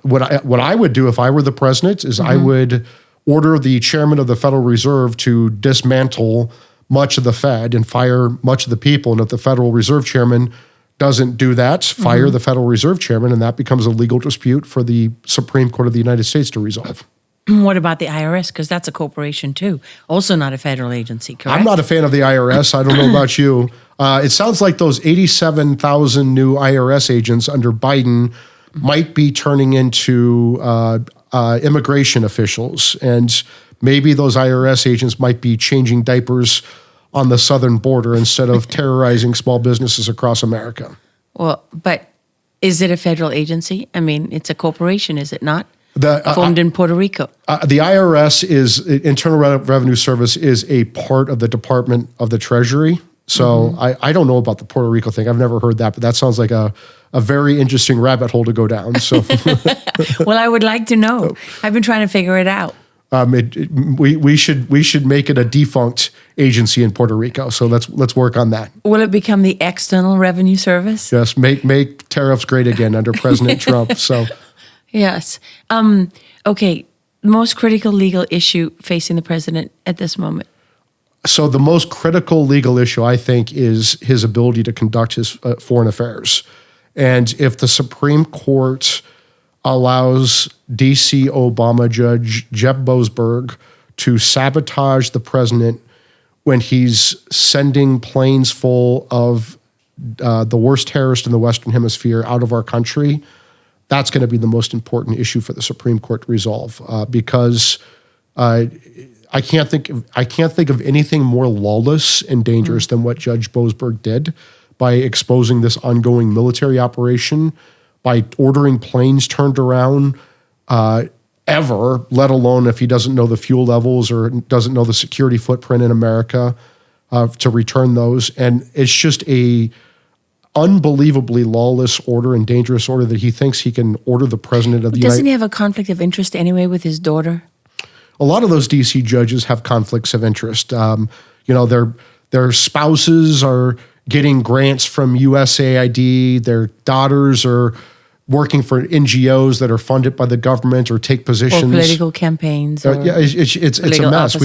What I would do if I were the president is I would order the chairman of the Federal Reserve to dismantle much of the Fed and fire much of the people. And if the Federal Reserve chairman doesn't do that, fire the Federal Reserve chairman, and that becomes a legal dispute for the Supreme Court of the United States to resolve. What about the IRS? Because that's a corporation too. Also not a federal agency, correct? I'm not a fan of the IRS. I don't know about you. It sounds like those 87,000 new IRS agents under Biden might be turning into immigration officials. And maybe those IRS agents might be changing diapers on the southern border instead of terrorizing small businesses across America. Well, but is it a federal agency? I mean, it's a corporation, is it not? Formed in Puerto Rico. The IRS Internal Revenue Service is a part of the Department of the Treasury. So I don't know about the Puerto Rico thing. I've never heard that, but that sounds like a very interesting rabbit hole to go down. So, well, I would like to know. I've been trying to figure it out. We should make it a defunct agency in Puerto Rico. So let's work on that. Will it become the External Revenue Service? Yes, make tariffs great again under President Trump. So yes. Okay. Most critical legal issue facing the president at this moment. So the most critical legal issue, I think, is his ability to conduct his foreign affairs. And if the Supreme Court allows D.C. Obama Judge Jeb Boasberg to sabotage the president when he's sending planes full of the worst terrorists in the Western Hemisphere out of our country, that's going to be the most important issue for the Supreme Court to resolve because I can't think of anything more lawless and dangerous than what Judge Boasberg did by exposing this ongoing military operation, by ordering planes turned around ever, let alone if he doesn't know the fuel levels or doesn't know the security footprint in America to return those. And it's just a unbelievably lawless order and dangerous order that he thinks he can order the president of the Doesn't he have a conflict of interest anyway with his daughter? A lot of those D.C. judges have conflicts of interest. Their spouses are getting grants from USAID. Their daughters are working for NGOs that are funded by the government or take positions. Or political campaigns. Or it's a mess.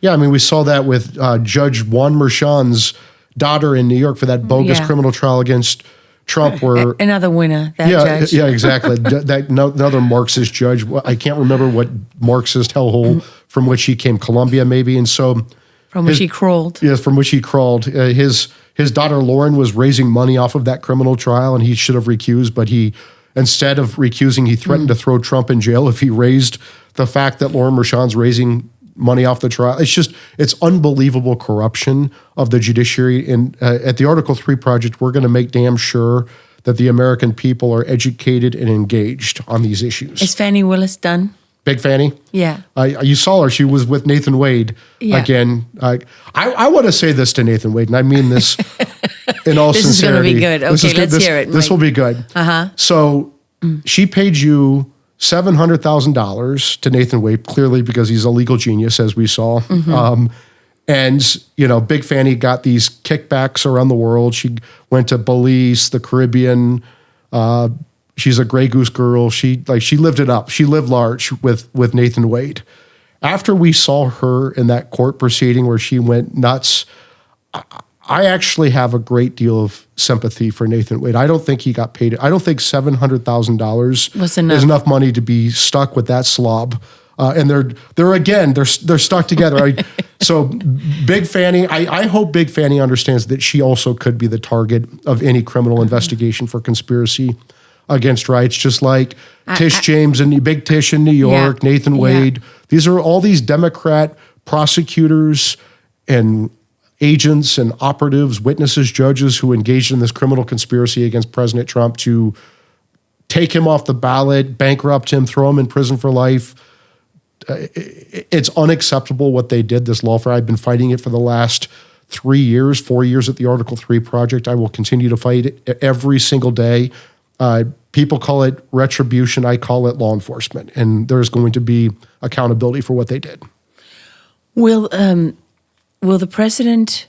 We saw that with Judge Juan Merchan's daughter in New York for that bogus criminal trial against Trump, where another winner, judge. Yeah, exactly. Another Marxist judge. I can't remember what Marxist hellhole from which he came, Columbia maybe, and so from which he crawled. Yes, from which he crawled. His daughter Lauren was raising money off of that criminal trial, and he should have recused, but instead of recusing, he threatened to throw Trump in jail if he raised the fact that Lauren Merchan's raising money off the trial. It's unbelievable corruption of the judiciary. And at the Article 3 Project, we're going to make damn sure that the American people are educated and engaged on these issues. Is Fannie Willis done? Big Fannie? Yeah. You saw her. She was with Nathan Wade again. I want to say this to Nathan Wade, and I mean this in all sincerity. This is going to be good. Okay, let's hear it. This will be good. So she paid you $700,000 to Nathan Wade, clearly because he's a legal genius, as we saw. And, Big Fannie got these kickbacks around the world. She went to Belize, the Caribbean. She's a Grey Goose girl. She lived it up. She lived large with Nathan Wade. After we saw her in that court proceeding where she went nuts, I actually have a great deal of sympathy for Nathan Wade. I don't think he got paid. I don't think $700,000 is enough money to be stuck with that slob. And they're stuck together. So Big Fannie, I hope Big Fannie understands that she also could be the target of any criminal investigation for conspiracy against rights, just like Tish James and Big Tish in New York, Nathan Wade. These are all these Democrat prosecutors and agents and operatives, witnesses, judges who engaged in this criminal conspiracy against President Trump to take him off the ballot, bankrupt him, throw him in prison for life. It's unacceptable what they did, this Lawfare. I've been fighting it for the last 4 years at the Article 3 Project. I will continue to fight it every single day. People call it retribution. I call it law enforcement. And there's going to be accountability for what they did. Will the president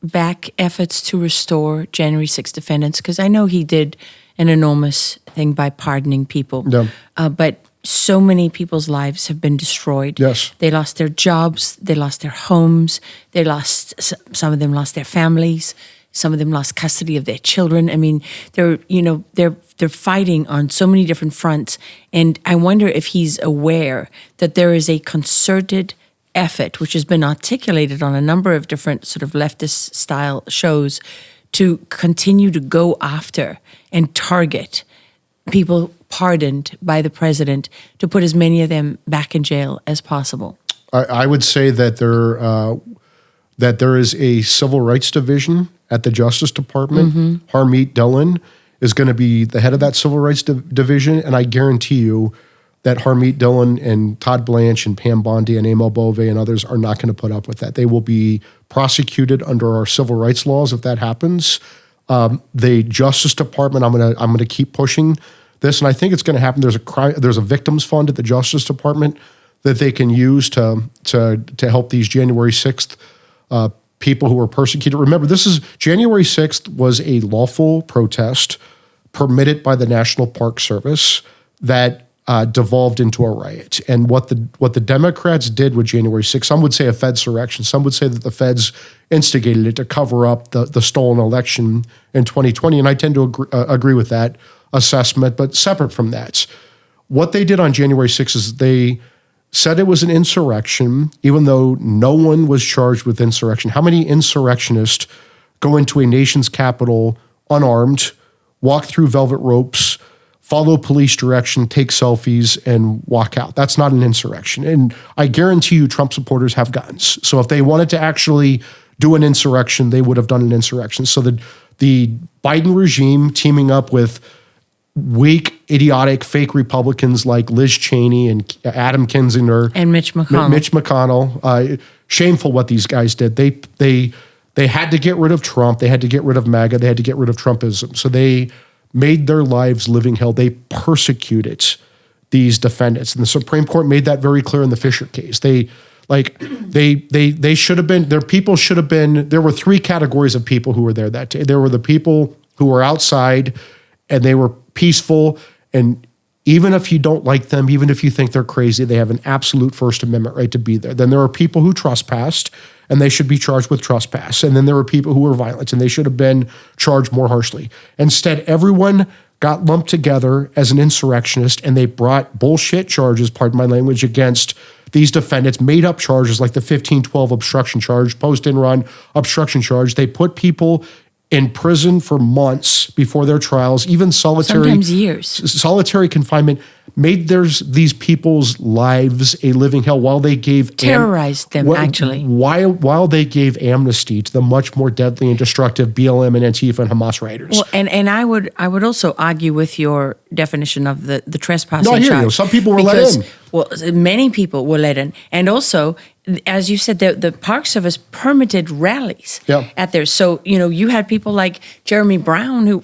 back efforts to restore January 6 defendants? Because I know he did an enormous thing by pardoning people. Yeah. But so many people's lives have been destroyed. Yes. They lost their jobs. They lost their homes. Some of them lost their families. Some of them lost custody of their children. I mean, they're fighting on so many different fronts. And I wonder if he's aware that there is a concerted effort, which has been articulated on a number of different sort of leftist style shows, to continue to go after and target people pardoned by the president, to put as many of them back in jail as possible. I would say that there is a civil rights division at the Justice Department. Mm-hmm. Harmeet Dillon is going to be the head of that civil rights division, and I guarantee you that Harmeet Dillon and Todd Blanche and Pam Bondi and Emil Bove and others are not going to put up with that. They will be prosecuted under our civil rights laws if that happens. The Justice Department, I'm going to keep pushing this, and I think it's going to happen. There's a victims fund at the Justice Department that they can use to help these January 6th people who were persecuted. Remember, January 6th was a lawful protest permitted by the National Park Service that devolved into a riot. And what the Democrats did with January 6th, some would say a Fedsurrection, some would say that the feds instigated it to cover up the stolen election in 2020. And I tend to agree with that assessment, but separate from that. What they did on January 6th is they said it was an insurrection, even though no one was charged with insurrection. How many insurrectionists go into a nation's capital unarmed, walk through velvet ropes, follow police direction, take selfies, and walk out? That's not an insurrection. And I guarantee you Trump supporters have guns. So if they wanted to actually do an insurrection, they would have done an insurrection. So the Biden regime teaming up with weak, idiotic, fake Republicans like Liz Cheney and Adam Kinzinger and Mitch McConnell. Shameful what these guys did. They had to get rid of Trump. They had to get rid of MAGA. They had to get rid of Trumpism. So they made their lives living hell. They persecuted these defendants, and the Supreme Court made that very clear in the Fisher case. They should have been. Their people should have been. There were three categories of people who were there that day. There were the people who were outside, and they were peaceful, and even if you don't like them, even if you think they're crazy, they have an absolute First Amendment right to be there. Then there are people who trespassed, and they should be charged with trespass. And then there were people who were violent, and they should have been charged more harshly. Instead, everyone got lumped together as an insurrectionist, and they brought bullshit charges, pardon my language, against these defendants, made up charges like the 1512 obstruction charge, post-in-run obstruction charge. They put people in prison for months before their trials, even sometimes years. Solitary confinement made these people's lives a living hell while they gave terrorized them actually. While they gave amnesty to the much more deadly and destructive BLM and Antifa and Hamas rioters. Well, and I would also argue with your definition of the trespassing charge. No, I hear you. Some people were let in. Well, many people were let in, and also, as you said, the Park Service permitted rallies at there. So you had people like Jeremy Brown, who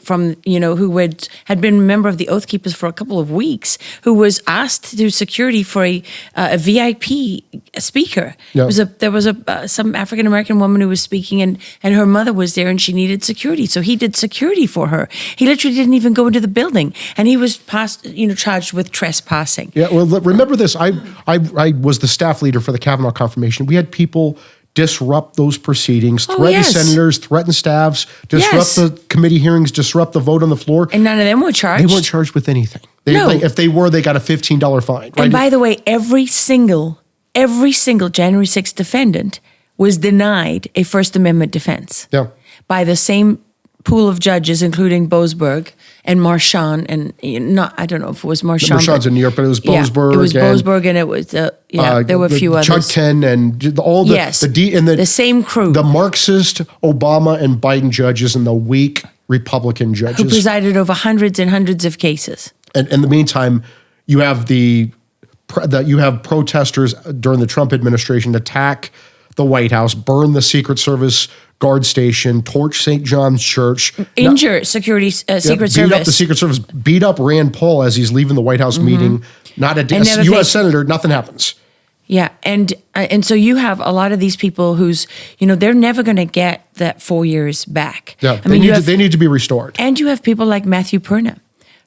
had been a member of the Oath Keepers for a couple of weeks, who was asked to do security for a VIP speaker. Yep. There was some African American woman who was speaking, and her mother was there, and she needed security, so he did security for her. He literally didn't even go into the building, and he was charged with trespassing. Yeah, well, remember this. I was the staff leader for the Kavanaugh confirmation. We had people disrupt those proceedings, threaten senators, threaten staffs, disrupt the committee hearings, disrupt the vote on the floor. And none of them were charged. They weren't charged with anything. No. If they were, they got a $15 fine. Right? And by the way, every single January 6th defendant was denied a First Amendment defense. Yeah. By the same pool of judges, including Boasberg and Marchand, and I don't know if it was Marchand. Marchand's in New York, but it was Boasberg. Yeah, it was Boasberg, and it was there were a few others. Chutkan and all the the same crew, the Marxist Obama and Biden judges and the weak Republican judges who presided over hundreds and hundreds of cases. And in the meantime, you have you have protesters during the Trump administration attack the White House, burn the Secret Service guard station, torch St. John's Church, injure Secret Service, beat up the Secret Service, beat up Rand Paul as he's leaving the White House meeting. Not a U.S. senator, nothing happens. Yeah, and so you have a lot of these people who's, they're never going to get that 4 years back. Yeah, they need to be restored. And you have people like Matthew Perna,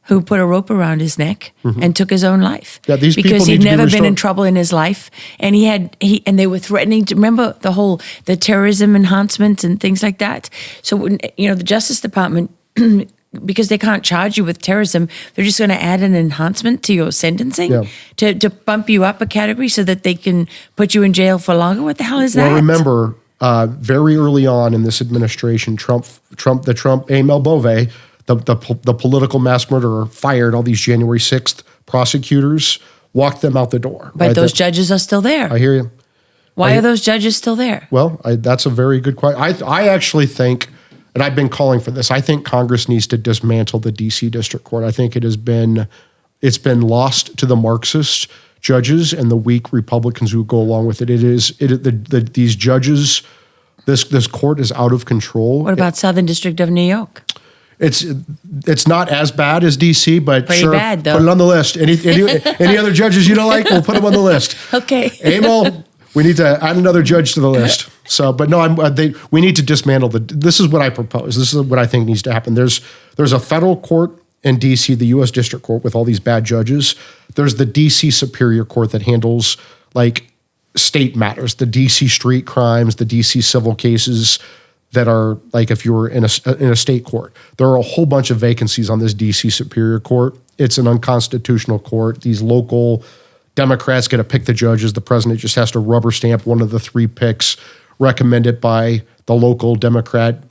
who put a rope around his neck and took his own life. Yeah, these people because need he'd to be never been restored. in trouble in his life, and and they were threatening to remember the terrorism enhancements and things like that. So when, the Justice Department, because they can't charge you with terrorism, they're just going to add an enhancement to your sentencing to bump you up a category so that they can put you in jail for longer. What the hell is that? Well, remember, very early on in this administration, Emil Bove, the political mass murderer, fired all these January 6th prosecutors, walked them out the door. But those judges are still there. I hear you. Why are those judges still there? Well, that's a very good question. I actually think, and I've been calling for this, I think Congress needs to dismantle the D.C. District Court. I think it's been lost to the Marxist judges and the weak Republicans who go along with it. These judges, this court is out of control. What about Southern District of New York? It's not as bad as DC, but pretty sure, bad, though. Put it on the list. Any other judges you don't like, we'll put them on the list. Okay. Emil, we need to add another judge to the list. So, but no, we need to dismantle this is what I propose. This is what I think needs to happen. There's a federal court in DC, the U.S. District Court, with all these bad judges. There's the DC Superior Court that handles like state matters, the DC street crimes, the DC civil cases that are like if you were in a state court. There are a whole bunch of vacancies on this DC Superior Court. It's an unconstitutional court. These local Democrats get to pick the judges. The president just has to rubber stamp one of the 3 picks recommended by the local Democrat,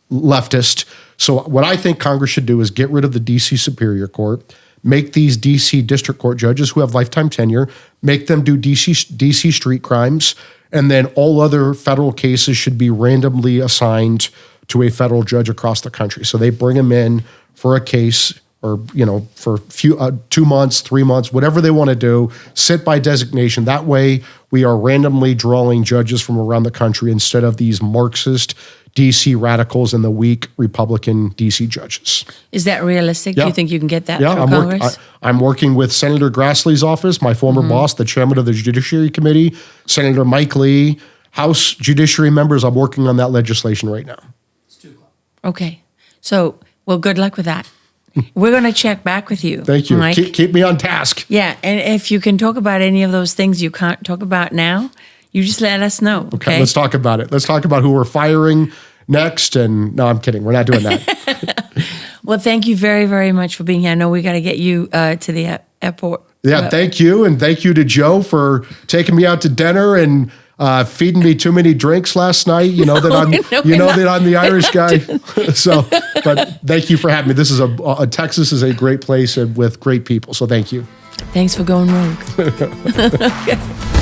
leftist. So what I think Congress should do is get rid of the DC Superior Court, make these DC District Court judges who have lifetime tenure, make them do DC street crimes, and then all other federal cases should be randomly assigned to a federal judge across the country. So they bring them in for a case or, for 2 months, 3 months, whatever they want to do, sit by designation. That way we are randomly drawing judges from around the country instead of these Marxist DC radicals and the weak Republican DC judges. Is that realistic? Yeah. Do you think you can get that through I'm Congress? I'm working with Senator Grassley's office, my former boss, the chairman of the Judiciary Committee, Senator Mike Lee, House Judiciary members. I'm working on that legislation right now. Okay. So, well, good luck with that. We're going to check back with you. Thank you. Mike. Keep me on task. Yeah, and if you can talk about any of those things you can't talk about now, you just let us know. Okay, let's talk about it. Let's talk about who we're firing next. And no, I'm kidding. We're not doing that. Well, thank you very, very much for being here. I know we got to get you to the airport. Yeah, thank you. And thank you to Joe for taking me out to dinner and feeding me too many drinks last night. You know that I'm the Irish guy. So, but thank you for having me. This is Texas is a great place and with great people. So thank you. Thanks for going rogue. Okay.